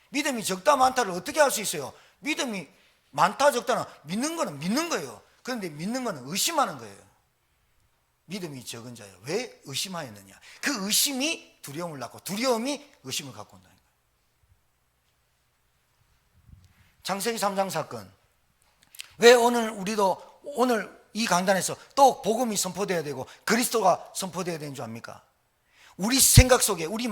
믿음이 적다 많다를 어떻게 할 수 있어요? 믿음이 많다 적다는 믿는 거는 믿는 거예요. 그런데 믿는 거는 의심하는 거예요. 믿음이 적은 자예요. 왜 의심하였느냐? 그 의심이 두려움을 낳고 두려움이 의심을 갖고 온다는 거예요. 창세기 3장 사건. 왜 오늘 이 강단에서 또 복음이 선포되어야 되고 그리스도가 선포되어야 되는 줄 압니까? 우리 생각 속에, 우리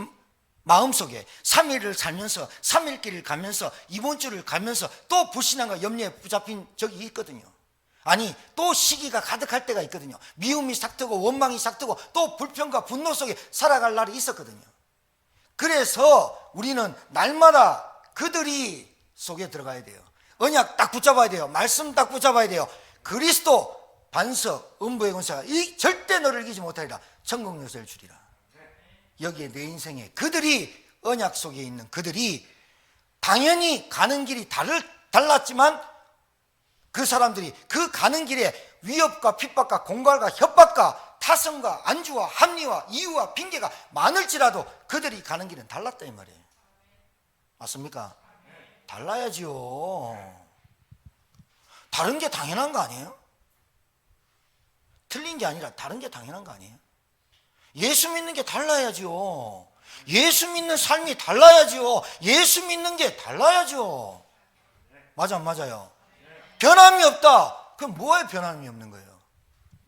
마음 속에 3일을 살면서 3일길을 가면서 이번 주를 가면서 또 불신앙과 염려에 붙잡힌 적이 있거든요. 아니, 또 시기가 가득할 때가 있거든요. 미움이 싹트고 원망이 싹트고 또 불평과 분노 속에 살아갈 날이 있었거든요. 그래서 우리는 날마다 그들이 속에 들어가야 돼요. 언약 딱 붙잡아야 돼요. 말씀 딱 붙잡아야 돼요. 그리스도 반석 음부의 권세가 절대 너를 이기지 못하리라. 천국 요새를 주리라. 여기에 내 인생에 그들이, 언약 속에 있는 그들이 당연히 가는 길이 달랐지만 그 사람들이 그 가는 길에 위협과 핍박과 공갈과 협박과 타성과 안주와 합리와 이유와 핑계가 많을지라도 그들이 가는 길은 달랐다 이 말이에요. 맞습니까? 달라야지요. 다른 게 당연한 거 아니에요? 틀린 게 아니라 다른 게 당연한 거 아니에요? 예수 믿는 게 달라야지요. 예수 믿는 삶이 달라야지요. 예수 믿는 게 달라야죠. 맞아, 맞아요. 변함이 없다. 그럼 뭐에 변함이 없는 거예요?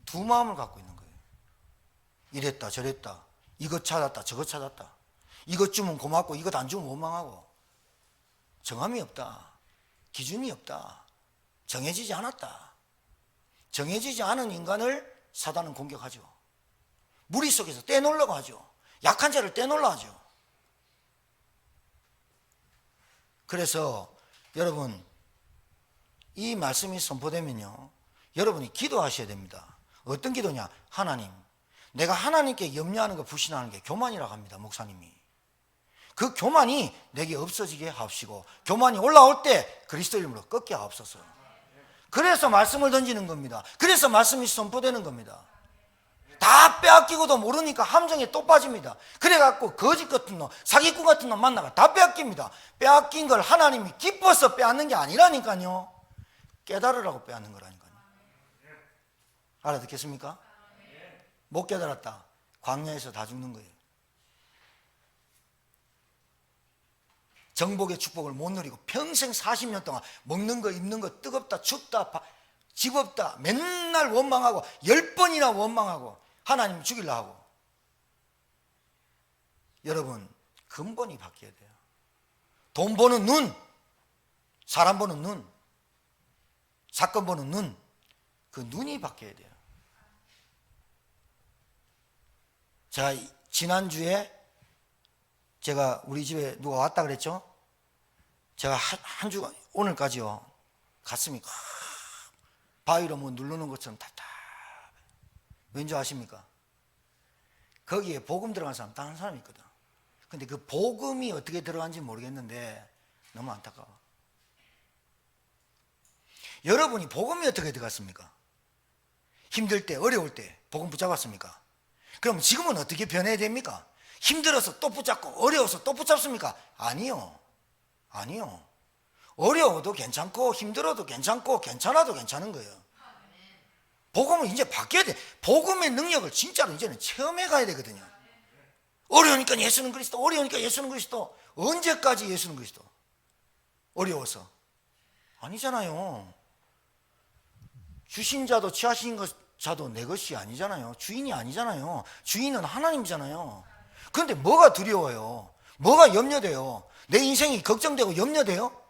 두 마음을 갖고 있는 거예요. 이랬다 저랬다, 이것 찾았다 저것 찾았다, 이것 주면 고맙고 이것 안 주면 원망하고. 정함이 없다. 기준이 없다. 정해지지 않았다. 정해지지 않은 인간을 사단은 공격하죠. 무리 속에서 떼놓으려고 하죠. 약한 자를 떼놓으려고 하죠. 그래서 여러분, 이 말씀이 선포되면요, 여러분이 기도하셔야 됩니다. 어떤 기도냐? 하나님, 내가 하나님께 염려하는 거 불신하는 게 교만이라고 합니다. 목사님이. 그 교만이 내게 없어지게 하옵시고 교만이 올라올 때 그리스도 이름으로 꺾게 하옵소서. 그래서 말씀을 던지는 겁니다. 그래서 말씀이 선포되는 겁니다. 다 빼앗기고도 모르니까 함정에 또 빠집니다. 그래갖고 거짓 같은 놈, 사기꾼 같은 놈 만나가 다 빼앗깁니다. 빼앗긴 걸 하나님이 기뻐서 빼앗는 게 아니라니까요. 깨달으라고 빼앗는 거라니까요. 알아듣겠습니까? 못 깨달았다. 광야에서 다 죽는 거예요. 정복의 축복을 못 누리고 평생 40년 동안 먹는 거 입는 거 뜨겁다 춥다 집 없다 맨날 원망하고 10번이나 원망하고 하나님 죽이려 하고. 여러분, 근본이 바뀌어야 돼요. 돈 보는 눈, 사람 보는 눈, 사건 보는 눈, 그 눈이 바뀌어야 돼요. 제가 지난주에 제가 우리 집에 누가 왔다 그랬죠? 제가 한 주간 오늘까지요 가슴이 바위로 뭐 누르는 것처럼 답답해. 왠지 아십니까? 거기에 복음 들어간 사람 딱 한 사람이 있거든. 근데 그 복음이 어떻게 들어간지 모르겠는데 너무 안타까워. 여러분이 복음이 어떻게 들어갔습니까? 힘들 때 어려울 때 복음 붙잡았습니까? 그럼 지금은 어떻게 변해야 됩니까? 힘들어서 또 붙잡고 어려워서 또 붙잡습니까? 아니요. 아니요. 어려워도 괜찮고 힘들어도 괜찮고 괜찮아도 괜찮은 거예요. 복음은 이제 바뀌어야 돼. 복음의 능력을 진짜로 이제는 체험해 가야 되거든요. 어려우니까 예수는 그리스도, 어려우니까 예수는 그리스도. 언제까지 예수는 그리스도? 어려워서. 아니잖아요. 주신 자도 취하신 자도 내 것이 아니잖아요. 주인이 아니잖아요. 주인은 하나님이잖아요. 그런데 뭐가 두려워요? 뭐가 염려돼요? 내 인생이 걱정되고 염려돼요?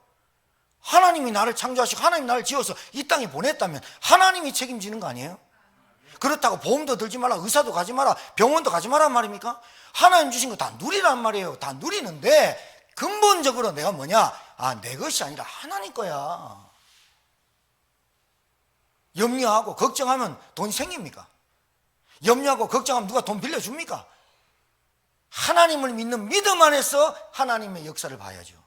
하나님이 나를 창조하시고 하나님이 나를 지어서 이 땅에 보냈다면 하나님이 책임지는 거 아니에요? 그렇다고 보험도 들지 마라, 의사도 가지 마라, 병원도 가지 마란 말입니까? 하나님 주신 거 다 누리란 말이에요. 다 누리는데 근본적으로 내가 뭐냐? 내 것이 아니라 하나님 거야. 염려하고 걱정하면 돈이 생깁니까? 염려하고 걱정하면 누가 돈 빌려줍니까? 하나님을 믿는 믿음 안에서 하나님의 역사를 봐야죠.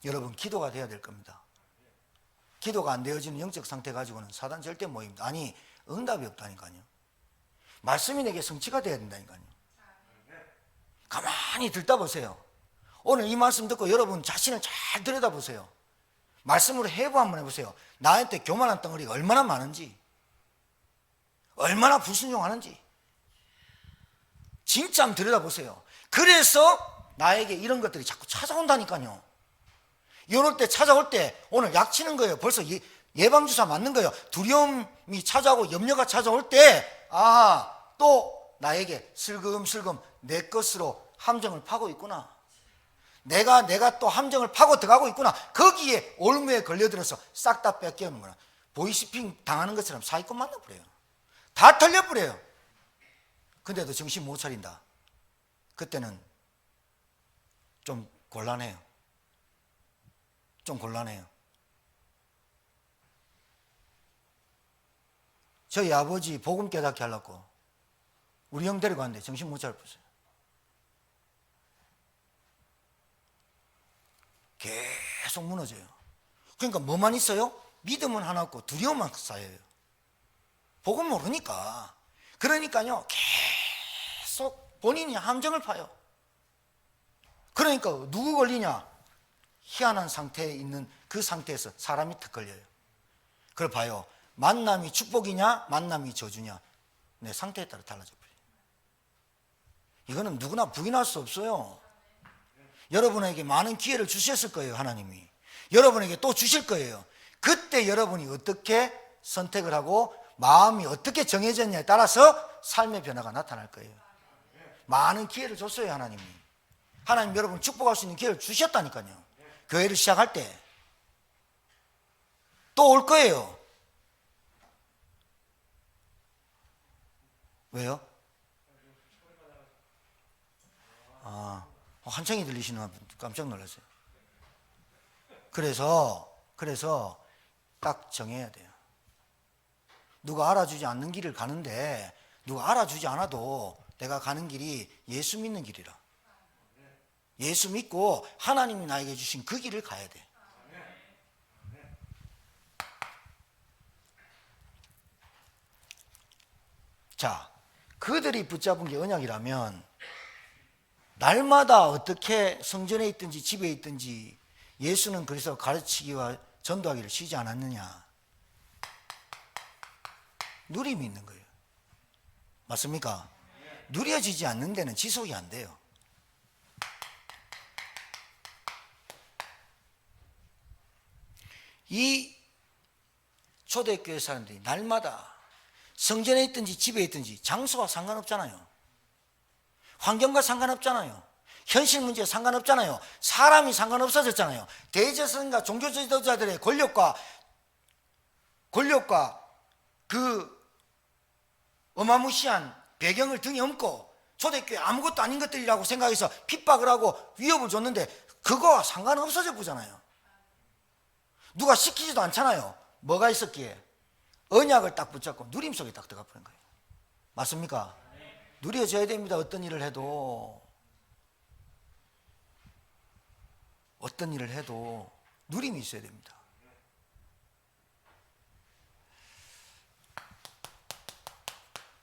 여러분, 기도가 돼야 될 겁니다. 기도가 안 되어지는 영적 상태 가지고는 사단 절대 모입니다. 아니, 응답이 없다니까요. 말씀이 내게 성취가 돼야 된다니까요. 가만히 듣다 보세요. 오늘 이 말씀 듣고 여러분 자신을 잘 들여다보세요. 말씀으로 해부 한번 해보세요. 나한테 교만한 덩어리가 얼마나 많은지, 얼마나 불순종하는지 진짜 한번 들여다보세요. 그래서 나에게 이런 것들이 자꾸 찾아온다니까요. 이럴 때 찾아올 때 오늘 약 치는 거예요. 벌써 예방주사 맞는 거예요. 두려움이 찾아오고 염려가 찾아올 때 또 나에게 슬금슬금 내 것으로 함정을 파고 있구나. 내가 또 함정을 파고 들어가고 있구나. 거기에 올무에 걸려들어서 싹 다 뺏겨오는구나. 보이스피싱 당하는 것처럼 사기꾼 만나버려요. 다 털려버려요. 근데도 정신 못 차린다. 그때는 좀 곤란해요. 좀 곤란해요. 저희 아버지 복음 깨닫게 하려고 우리 형 데리고 갔는데 정신 못 차렸어요. 계속 무너져요. 그러니까 뭐만 있어요? 믿음은 하나 없고 두려움만 쌓여요. 복음 모르니까. 그러니까요, 계속 본인이 함정을 파요. 그러니까 누구 걸리냐? 희한한 상태에 있는 그 상태에서 사람이 탁 걸려요. 그걸 봐요. 만남이 축복이냐 만남이 저주냐, 내 상태에 따라 달라져 버려요. 이거는 누구나 부인할 수 없어요. 여러분에게 많은 기회를 주셨을 거예요. 하나님이 여러분에게 또 주실 거예요. 그때 여러분이 어떻게 선택을 하고 마음이 어떻게 정해졌냐에 따라서 삶의 변화가 나타날 거예요. 많은 기회를 줬어요. 하나님이. 하나님 여러분 축복할 수 있는 기회를 주셨다니까요. 교회를 시작할 때 또 올 거예요. 왜요? 한창이 들리시는 분 깜짝 놀랐어요. 그래서 딱 정해야 돼요. 누가 알아주지 않는 길을 가는데 누가 알아주지 않아도 내가 가는 길이 예수 믿는 길이라. 예수 믿고 하나님이 나에게 주신 그 길을 가야 돼. 자, 그들이 붙잡은 게 언약이라면 날마다 어떻게 성전에 있든지 집에 있든지 예수는 그래서 가르치기와 전도하기를 쉬지 않았느냐? 누림이 있는 거예요. 맞습니까? 누려지지 않는 데는 지속이 안 돼요. 이 초대교회 사람들이 날마다 성전에 있든지 집에 있든지 장소와 상관없잖아요. 환경과 상관없잖아요. 현실 문제와 상관없잖아요. 사람이 상관없어졌잖아요. 대제사장과 종교 지도자들의 권력과 그 어마무시한 배경을 등에 업고 초대교회 아무것도 아닌 것들이라고 생각해서 핍박을 하고 위협을 줬는데 그거와 상관없어져 보잖아요. 누가 시키지도 않잖아요. 뭐가 있었기에? 언약을 딱 붙잡고 누림 속에 딱 들어가 버린 거예요. 맞습니까? 누려져야 됩니다. 어떤 일을 해도 누림이 있어야 됩니다.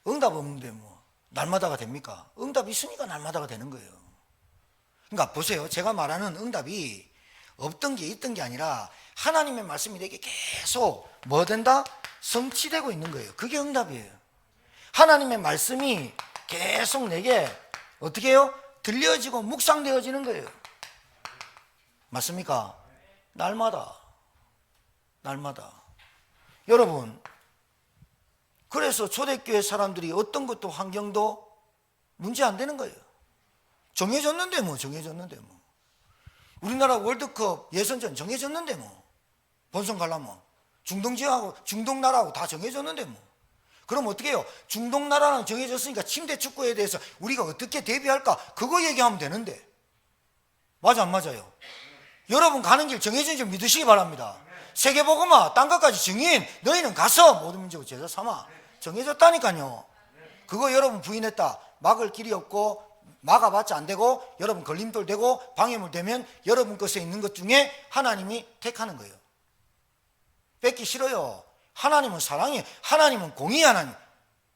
응답 없는데 뭐 날마다가 됩니까? 응답이 있으니까 날마다가 되는 거예요. 그러니까 보세요. 제가 말하는 응답이 없던 게 있던 게 아니라 하나님의 말씀이 내게 계속 뭐 된다? 성취되고 있는 거예요. 그게 응답이에요. 하나님의 말씀이 계속 내게 어떻게 해요? 들려지고 묵상되어지는 거예요. 맞습니까? 날마다. 여러분, 그래서 초대교회 사람들이 어떤 것도 환경도 문제 안 되는 거예요. 정해졌는데 뭐. 우리나라 월드컵 예선전 정해졌는데 뭐. 본선 가려면 중동 지역하고 중동 나라하고 다 정해졌는데 뭐. 그럼 어떻게 해요? 중동 나라는 정해졌으니까 침대 축구에 대해서 우리가 어떻게 대비할까? 그거 얘기하면 되는데. 맞아 안 맞아요? 여러분 가는 길 정해진 줄 믿으시기 바랍니다. 세계복음화 딴 것까지 증인 너희는 가서 모든 민족을 제자 삼아. 정해졌다니까요. 그거 여러분 부인했다, 막을 길이 없고 막아봤자 안 되고 여러분 걸림돌 되고 방해물 되면 여러분 것에 있는 것 중에 하나님이 택하는 거예요. 뺏기 싫어요. 하나님은 사랑이, 하나님은 공의 하나님.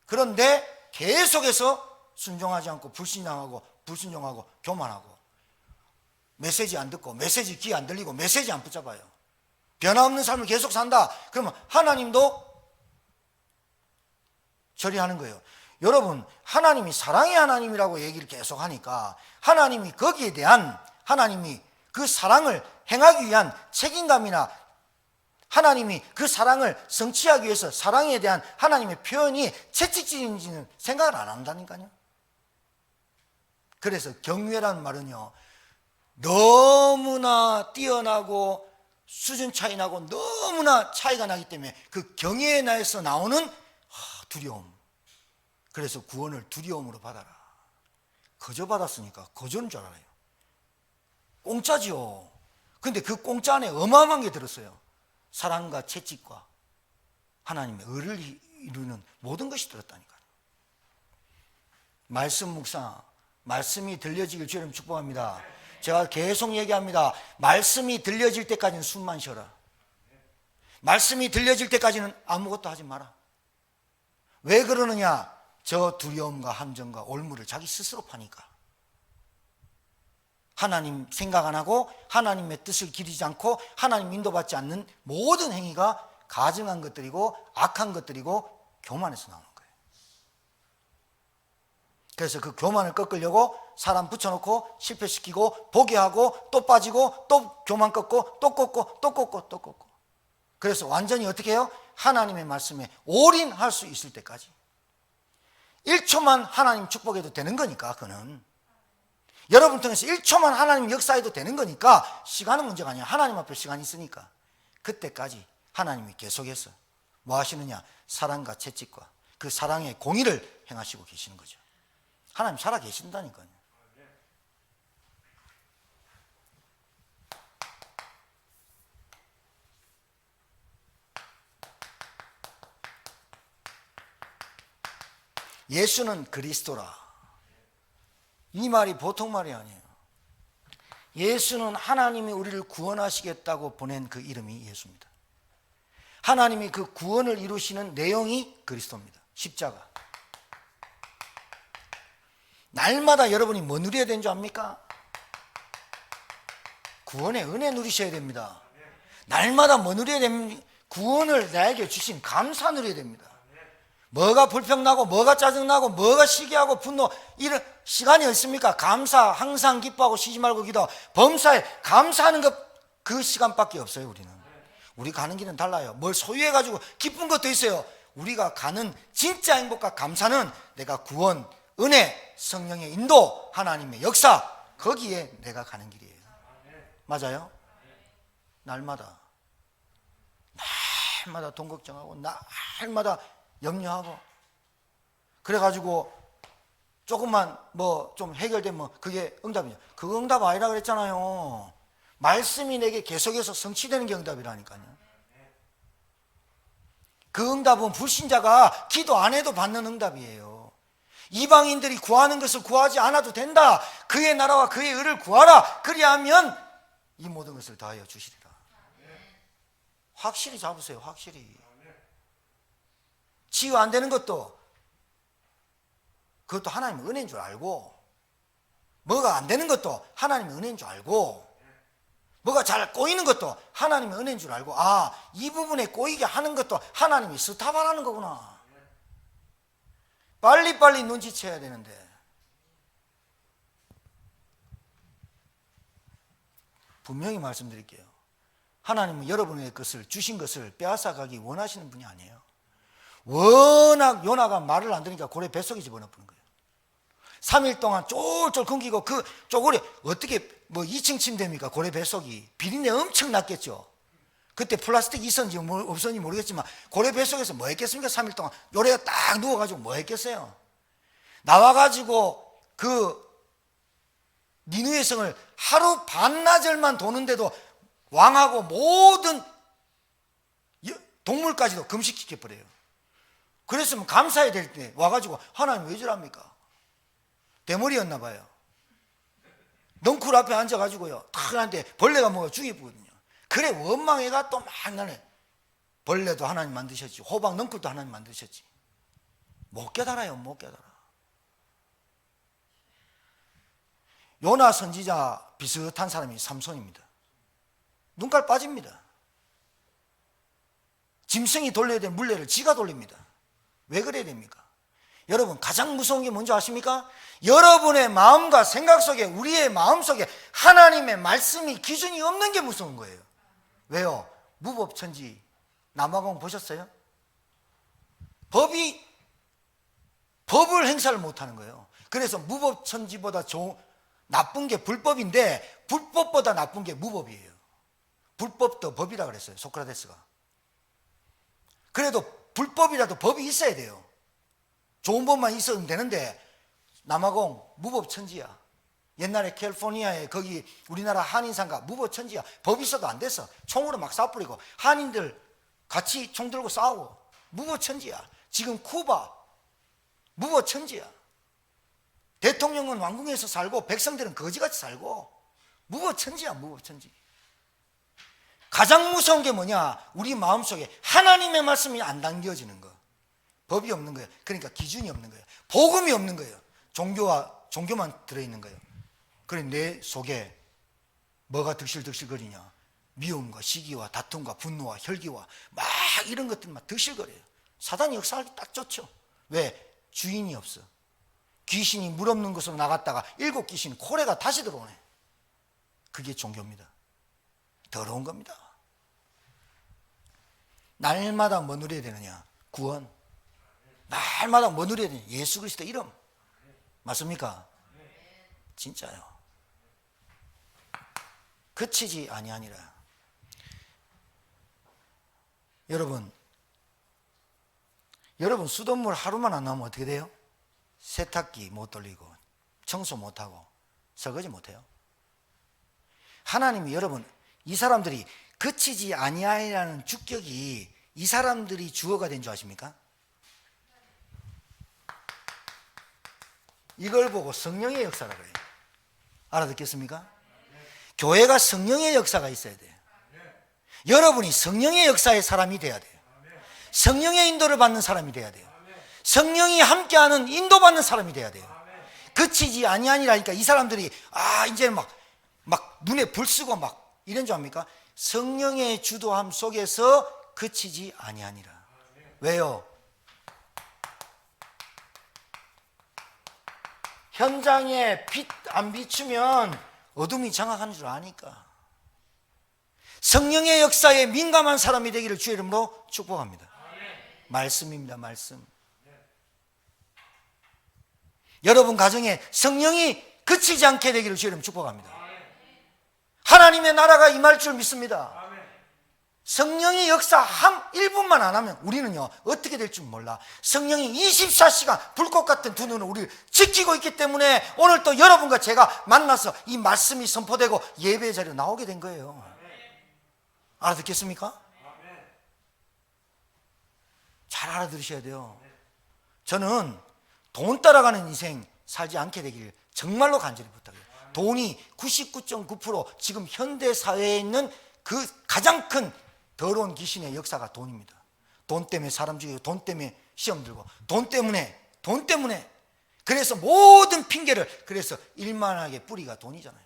그런데 계속해서 순종하지 않고 불순종하고 교만하고 메시지 안 듣고 메시지 귀 안 들리고 메시지 안 붙잡아요. 변화없는 삶을 계속 산다. 그러면 하나님도 처리하는 거예요. 여러분 하나님이 사랑의 하나님이라고 얘기를 계속 하니까 하나님이 거기에 대한 하나님이 그 사랑을 행하기 위한 책임감이나 하나님이 그 사랑을 성취하기 위해서 사랑에 대한 하나님의 표현이 채찍질인지는 생각을 안 한다니까요. 그래서 경외라는 말은요, 너무나 뛰어나고 수준 차이 나고 너무나 차이가 나기 때문에 그 경외의 나에서 나오는 두려움. 그래서 구원을 두려움으로 받아라. 거저 받았으니까 거저인 줄 알아요. 공짜지요. 근데 그 공짜 안에 어마어마한 게 들었어요. 사랑과 채찍과 하나님의 의를 이루는 모든 것이 들었다니까요. 말씀 묵상, 말씀이 들려지길 주님 축복합니다. 제가 계속 얘기합니다. 말씀이 들려질 때까지는 숨만 쉬어라. 말씀이 들려질 때까지는 아무것도 하지 마라. 왜 그러느냐? 저 두려움과 함정과 올무를 자기 스스로 파니까. 하나님 생각 안 하고 하나님의 뜻을 기리지 않고 하나님 인도받지 않는 모든 행위가 가증한 것들이고 악한 것들이고 교만에서 나오는 거예요. 그래서 그 교만을 꺾으려고 사람 붙여놓고 실패시키고 포기하고 또 빠지고 또 교만 꺾고 또 꺾고 또 꺾고 또 꺾고. 그래서 완전히 어떻게 해요? 하나님의 말씀에 올인할 수 있을 때까지. 1초만 하나님 축복해도 되는 거니까. 그는 여러분 통해서 1초만 하나님 역사해도 되는 거니까 시간은 문제가 아니야. 하나님 앞에 시간이 있으니까 그때까지 하나님이 계속해서 뭐 하시느냐? 사랑과 채찍과 그 사랑의 공의를 행하시고 계시는 거죠. 하나님 살아 계신다니까요. 예수는 그리스도라. 이 말이 보통 말이 아니에요. 예수는 하나님이 우리를 구원하시겠다고 보낸 그 이름이 예수입니다. 하나님이 그 구원을 이루시는 내용이 그리스도입니다. 십자가. 날마다 여러분이 뭐 누려야 되는 줄 압니까? 구원의 은혜 누리셔야 됩니다. 날마다 뭐 누려야 됩니까? 구원을 나에게 주신 감사 누려야 됩니다. 뭐가 불평나고 뭐가 짜증나고 뭐가 시기하고 분노 이런 시간이 없습니까? 감사, 항상 기뻐하고 쉬지 말고 기도. 범사에 감사하는 것 그 시간밖에 없어요. 우리 가는 길은 달라요. 뭘 소유해가지고 기쁜 것도 있어요. 우리가 가는 진짜 행복과 감사는 내가 구원, 은혜, 성령의 인도, 하나님의 역사, 거기에 내가 가는 길이에요. 맞아요? 날마다 돈 걱정하고 날마다 염려하고 그래가지고 조금만 뭐 좀 해결되면 그게 응답이죠. 그거 응답 아니라 그랬잖아요. 말씀이 내게 계속해서 성취되는 게 응답이라니까요. 그 응답은 불신자가 기도 안 해도 받는 응답이에요. 이방인들이 구하는 것을 구하지 않아도 된다. 그의 나라와 그의 의를 구하라. 그리하면 이 모든 것을 다하여 주시리라. 확실히 잡으세요. 확실히. 치유 안 되는 것도 그것도 하나님의 은혜인 줄 알고, 뭐가 안 되는 것도 하나님의 은혜인 줄 알고, 뭐가 잘 꼬이는 것도 하나님의 은혜인 줄 알고, 아, 이 부분에 꼬이게 하는 것도 하나님이 스탑하라는 거구나. 빨리빨리 눈치채야 되는데. 분명히 말씀드릴게요. 하나님은 여러분의 것을, 주신 것을 빼앗아가기 원하시는 분이 아니에요. 워낙 요나가 말을 안 들으니까 고래 뱃속에 집어넣는 거예요. 3일 동안 쫄쫄 굶기고 그 쪼그려 어떻게 뭐 2층 침대입니까? 고래 뱃속이 비린내 엄청 났겠죠. 그때 플라스틱 있었는지 없었는지 모르겠지만 고래 뱃속에서 뭐 했겠습니까? 3일 동안 요래가 딱 누워가지고 뭐 했겠어요? 나와가지고 그 니누의 성을 하루 반나절만 도는데도 왕하고 모든 동물까지도 금식시켜버려요. 그랬으면 감사해야 될 때 와가지고 하나님 왜 저랍니까? 대머리였나 봐요. 넝쿨 앞에 앉아가지고요 탁한데 벌레가 뭐가 죽여보거든요. 그래 원망해가 또 막 나네. 벌레도 하나님 만드셨지, 호박 넝쿨도 하나님 만드셨지. 못 깨달아요, 못 깨달아. 요나 선지자 비슷한 사람이 삼손입니다. 눈깔 빠집니다. 짐승이 돌려야 될 물레를 지가 돌립니다. 왜 그래야 됩니까? 여러분 가장 무서운 게 뭔지 아십니까? 여러분의 마음과 생각 속에, 우리의 마음 속에 하나님의 말씀이, 기준이 없는 게 무서운 거예요. 왜요? 무법천지 남아공 보셨어요? 법을 행사를 못하는 거예요. 그래서 무법천지보다 나쁜 게 불법인데 불법보다 나쁜 게 무법이에요. 불법도 법이라 그랬어요, 소크라테스가. 그래도 불법이라도 법이 있어야 돼요. 좋은 법만 있어도 되는데 남아공 무법천지야. 옛날에 캘리포니아에 거기 우리나라 한인상가 무법천지야. 법 있어도 안 됐어. 총으로 막 쏴뿌리고 한인들 같이 총 들고 싸우고 무법천지야. 지금 쿠바 무법천지야. 대통령은 왕궁에서 살고 백성들은 거지같이 살고 무법천지야, 무법천지. 가장 무서운 게 뭐냐? 우리 마음속에 하나님의 말씀이 안 담겨지는 거. 법이 없는 거예요. 그러니까 기준이 없는 거예요. 복음이 없는 거예요. 종교만 들어있는 거예요. 그래 내 속에 뭐가 득실득실거리냐? 미움과 시기와 다툼과 분노와 혈기와 막 이런 것들만 득실거려요. 사단이 역사하기 딱 좋죠. 왜? 주인이 없어. 귀신이 물 없는 곳으로 나갔다가 7 귀신 코레가 다시 들어오네. 그게 종교입니다. 더러운 겁니다. 날마다 뭐 누려야 되느냐? 구원. 날마다 뭐 누려야 되느냐? 예수 그리스도 이름. 맞습니까? 진짜요. 그치지 아니하니라. 여러분 수돗물 하루만 안 나오면 어떻게 돼요? 세탁기 못 돌리고 청소 못하고 설거지 못해요. 하나님이 여러분 이 사람들이 그치지 아니하리라는 주격이 이 사람들이 주어가 된 줄 아십니까? 이걸 보고 성령의 역사라 그래요. 알아듣겠습니까? 교회가 성령의 역사가 있어야 돼요. 여러분이 성령의 역사의 사람이 돼야 돼요. 성령의 인도를 받는 사람이 돼야 돼요. 성령이 함께하는 인도받는 사람이 돼야 돼요. 그치지 아니하니라니까 이 사람들이 이제는 막 눈에 불 쓰고 막 이런 줄 압니까? 성령의 주도함 속에서 그치지 아니하니라. 왜요? 현장에 빛 안 비추면 어둠이 장악하는 줄 아니까. 성령의 역사에 민감한 사람이 되기를 주의 이름으로 축복합니다. 말씀입니다, 말씀. 여러분 가정에 성령이 그치지 않게 되기를 주의 이름으로 축복합니다. 하나님의 나라가 임할 줄 믿습니다. 성령의 역사 1분만 안 하면 우리는요 어떻게 될 줄 몰라. 성령이 24시간 불꽃 같은 두 눈으로 우리를 지키고 있기 때문에 오늘 또 여러분과 제가 만나서 이 말씀이 선포되고 예배의 자리로 나오게 된 거예요. 알아듣겠습니까? 잘 알아들으셔야 돼요. 저는 돈 따라가는 인생 살지 않게 되길 정말로 간절히 부탁해요. 돈이 99.9% 지금 현대 사회에 있는 그 가장 큰 더러운 귀신의 역사가 돈입니다. 돈 때문에 사람 죽이고 돈 때문에 시험 들고 돈 때문에 그래서 모든 핑계를 그래서 일만하게 뿌리가 돈이잖아요.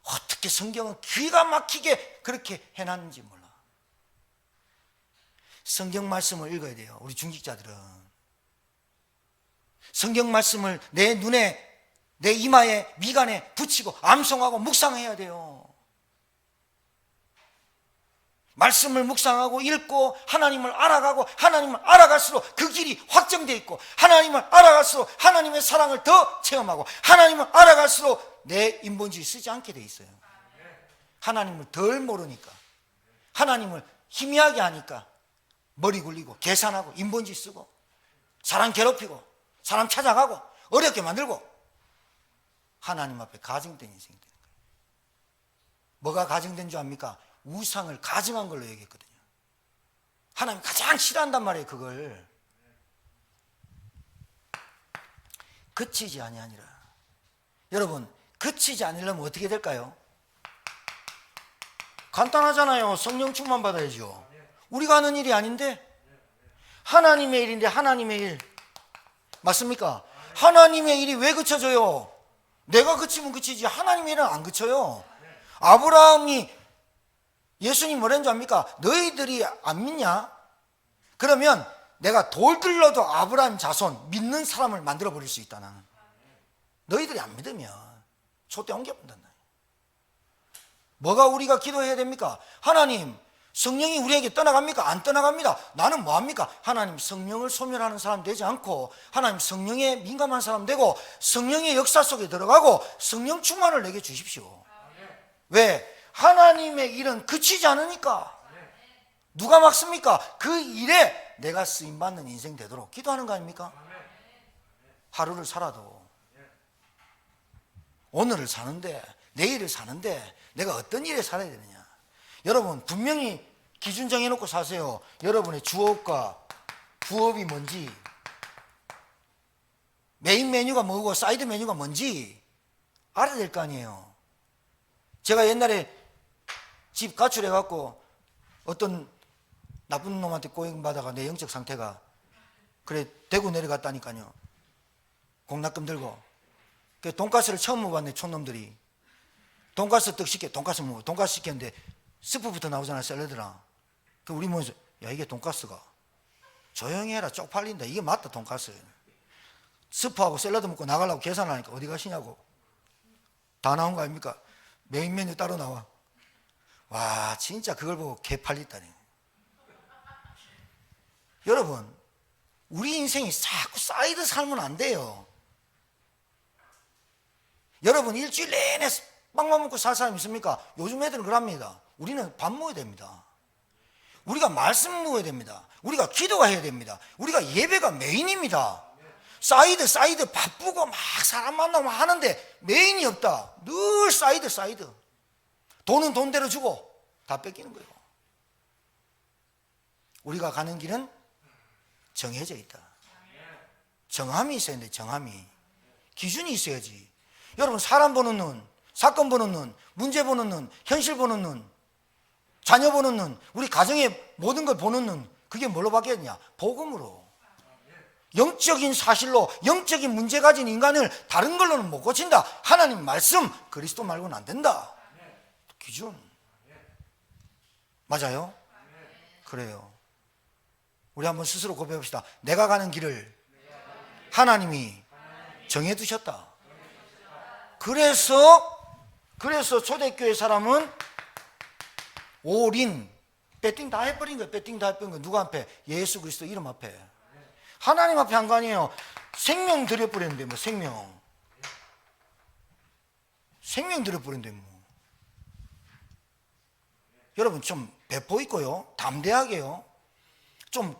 어떻게 성경은 기가 막히게 그렇게 해놨는지 몰라. 성경 말씀을 읽어야 돼요. 우리 중직자들은 성경 말씀을 내 눈에 내 이마에 미간에 붙이고 암송하고 묵상해야 돼요. 말씀을 묵상하고 읽고 하나님을 알아가고 하나님을 알아갈수록 그 길이 확정되어 있고 하나님을 알아갈수록 하나님의 사랑을 더 체험하고 하나님을 알아갈수록 내 인본주의 쓰지 않게 돼 있어요. 하나님을 덜 모르니까, 하나님을 희미하게 하니까 머리 굴리고 계산하고 인본주의 쓰고 사람 괴롭히고 사람 찾아가고 어렵게 만들고 하나님 앞에 가증된 인생이 되는 거예요. 뭐가 가증된 줄 압니까? 우상을 가증한 걸로 얘기했거든요. 하나님 가장 싫어한단 말이에요. 그걸 그치지 아니하니라. 여러분, 그치지 않으려면 어떻게 될까요? 간단하잖아요. 성령 충만 받아야죠. 우리가 하는 일이 아닌데 하나님의 일인데 하나님의 일 맞습니까? 하나님의 일이 왜 그쳐져요? 내가 그치면 그치지 하나님의 일은 안 그쳐요. 아브라함이 예수님 뭐라는 줄 압니까? 너희들이 안 믿냐? 그러면 내가 돌들러도 아브라함 자손 믿는 사람을 만들어 버릴 수 있다. 나는 너희들이 안 믿으면 촛대 옮겨본다. 뭐가 우리가 기도해야 됩니까? 하나님, 성령이 우리에게 떠나갑니까? 안 떠나갑니다. 나는 뭐합니까? 하나님, 성령을 소멸하는 사람 되지 않고 하나님 성령에 민감한 사람 되고 성령의 역사 속에 들어가고 성령 충만을 내게 주십시오. 왜? 하나님의 일은 그치지 않으니까. 누가 막습니까? 그 일에 내가 쓰임받는 인생 되도록 기도하는 거 아닙니까? 하루를 살아도 오늘을 사는데 내일을 사는데 내가 어떤 일에 살아야 되느냐. 여러분 분명히 기준 정해놓고 사세요. 여러분의 주업과 부업이 뭔지, 메인 메뉴가 뭐고 사이드 메뉴가 뭔지 알아야 될 거 아니에요. 제가 옛날에 집 가출해갖고 어떤 나쁜 놈한테 꼬임받아가 내 영적 상태가 그래 대구 내려갔다니까요. 공납금 들고 돈가스를 처음 먹어봤네. 촌놈들이 돈가스 떡 시켜, 돈가스 먹어. 돈가스 시켰는데 스프부터 나오잖아. 샐러드랑. 그 우리 모여서 야 이게 돈가스가 조용히 해라 쪽팔린다. 이게 맞다 돈가스. 스프하고 샐러드 먹고 나가려고 계산하니까 어디 가시냐고. 다 나온 거 아닙니까? 메인 메뉴 따로 나와. 와 진짜 그걸 보고 개팔렸다니. 여러분 우리 인생이 자꾸 사이드 살면 안 돼요. 여러분 일주일 내내 빵만 먹고 살 사람 있습니까? 요즘 애들은 그럽니다. 우리는 밥 먹어야 됩니다. 우리가 말씀 먹어야 됩니다. 우리가 기도가 해야 됩니다. 우리가 예배가 메인입니다. 사이드 바쁘고 막 사람 만나고 하는데 메인이 없다. 늘 사이드. 돈은 돈대로 주고 다 뺏기는 거예요. 우리가 가는 길은 정해져 있다. 정함이 있어야 돼. 정함이. 기준이 있어야지. 여러분 사람 보는 눈, 사건 보는 눈, 문제 보는 눈, 현실 보는 눈, 자녀 보는 눈, 우리 가정의 모든 걸 보는 눈, 그게 뭘로 바뀌었냐? 복음으로. 영적인 사실로 영적인 문제 가진 인간을 다른 걸로는 못 고친다. 하나님 말씀, 그리스도 말고는 안 된다. 기준. 맞아요? 그래요. 우리 한번 스스로 고백합시다. 내가 가는 길을 하나님이 정해두셨다. 그래서 초대교회 사람은 올인, 배팅 다 해버린 거예요. 배팅 다 해버린 거예요. 누구 앞에? 예수 그리스도 이름 앞에. 하나님 앞에 한 거 아니에요. 생명 드려버렸는데 뭐 생명 드려버렸는데 뭐. 여러분 좀 배포 있고요. 담대하게요. 좀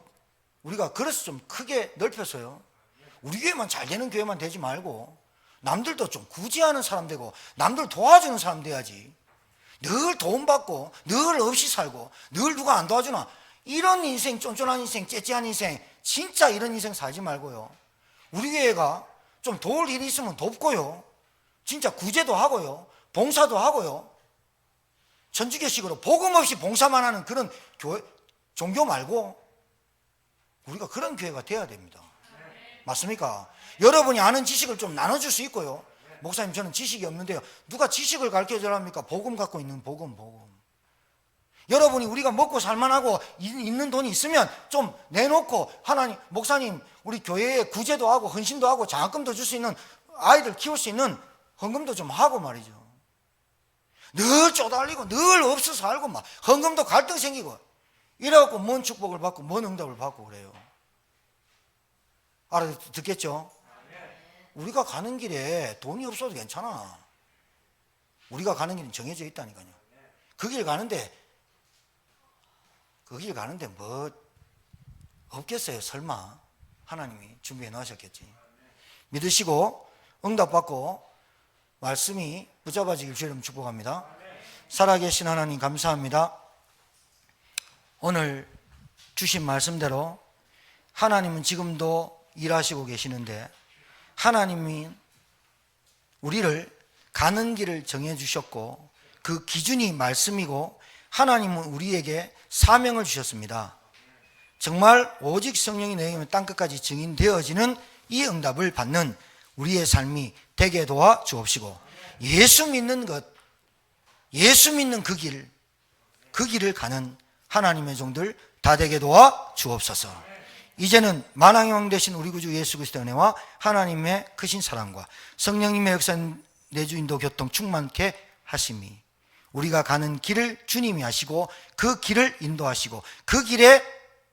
우리가 그래서 좀 크게 넓혀서요. 우리 교회만 잘 되는 교회만 되지 말고 남들도 좀 구제하는 사람 되고 남들 도와주는 사람 돼야지. 늘 도움받고 늘 없이 살고 늘 누가 안 도와주나 이런 인생, 쫀쫀한 인생, 째째한 인생, 진짜 이런 인생 살지 말고요. 우리 교회가 좀 도울 일이 있으면 돕고요. 진짜 구제도 하고요. 봉사도 하고요. 천주교식으로 복음 없이 봉사만 하는 그런 교회, 종교 말고 우리가 그런 교회가 돼야 됩니다. 맞습니까? 여러분이 아는 지식을 좀 나눠줄 수 있고요. 목사님 저는 지식이 없는데요. 누가 지식을 가르쳐 주랍니까? 복음 갖고 있는 복음. 여러분이 우리가 먹고 살만하고 있는 돈이 있으면 좀 내놓고 하나님, 목사님 우리 교회에 구제도 하고 헌신도 하고 장학금도 줄 수 있는 아이들 키울 수 있는 헌금도 좀 하고 말이죠. 늘 쪼달리고 늘 없어서 알고 막 헌금도 갈등 생기고 이래갖고 뭔 축복을 받고 뭔 응답을 받고 그래요. 알아듣겠죠? 우리가 가는 길에 돈이 없어도 괜찮아. 우리가 가는 길은 정해져 있다니까요. 그 길 가는데 뭐 없겠어요? 설마 하나님이 준비해 놓으셨겠지. 믿으시고 응답받고 말씀이 붙잡아지길 주님 축복합니다. 살아계신 하나님 감사합니다. 오늘 주신 말씀대로 하나님은 지금도 일하시고 계시는데 하나님이 우리를 가는 길을 정해 주셨고 그 기준이 말씀이고 하나님은 우리에게 사명을 주셨습니다. 정말 오직 성령이 내게 땅끝까지 증인되어지는 이 응답을 받는 우리의 삶이 되게 도와 주옵시고 예수 믿는 것, 예수 믿는 그 길을 가는 하나님의 종들 다 되게 도와 주옵소서. 이제는 만왕의 왕 되신 우리 구주 예수 그리스도의 은혜와 하나님의 크신 사랑과 성령님의 역사 내주 인도 교통 충만케 하심이 우리가 가는 길을 주님이 하시고 그 길을 인도하시고 그 길에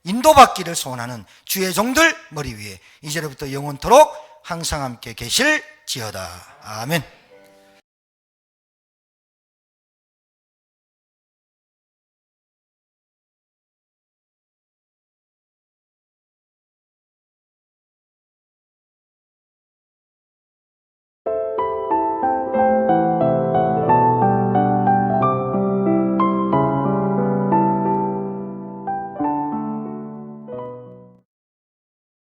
인도받기를 소원하는 주의 종들 머리 위에 이제로부터 영원토록 항상 함께 계실지어다. 아멘.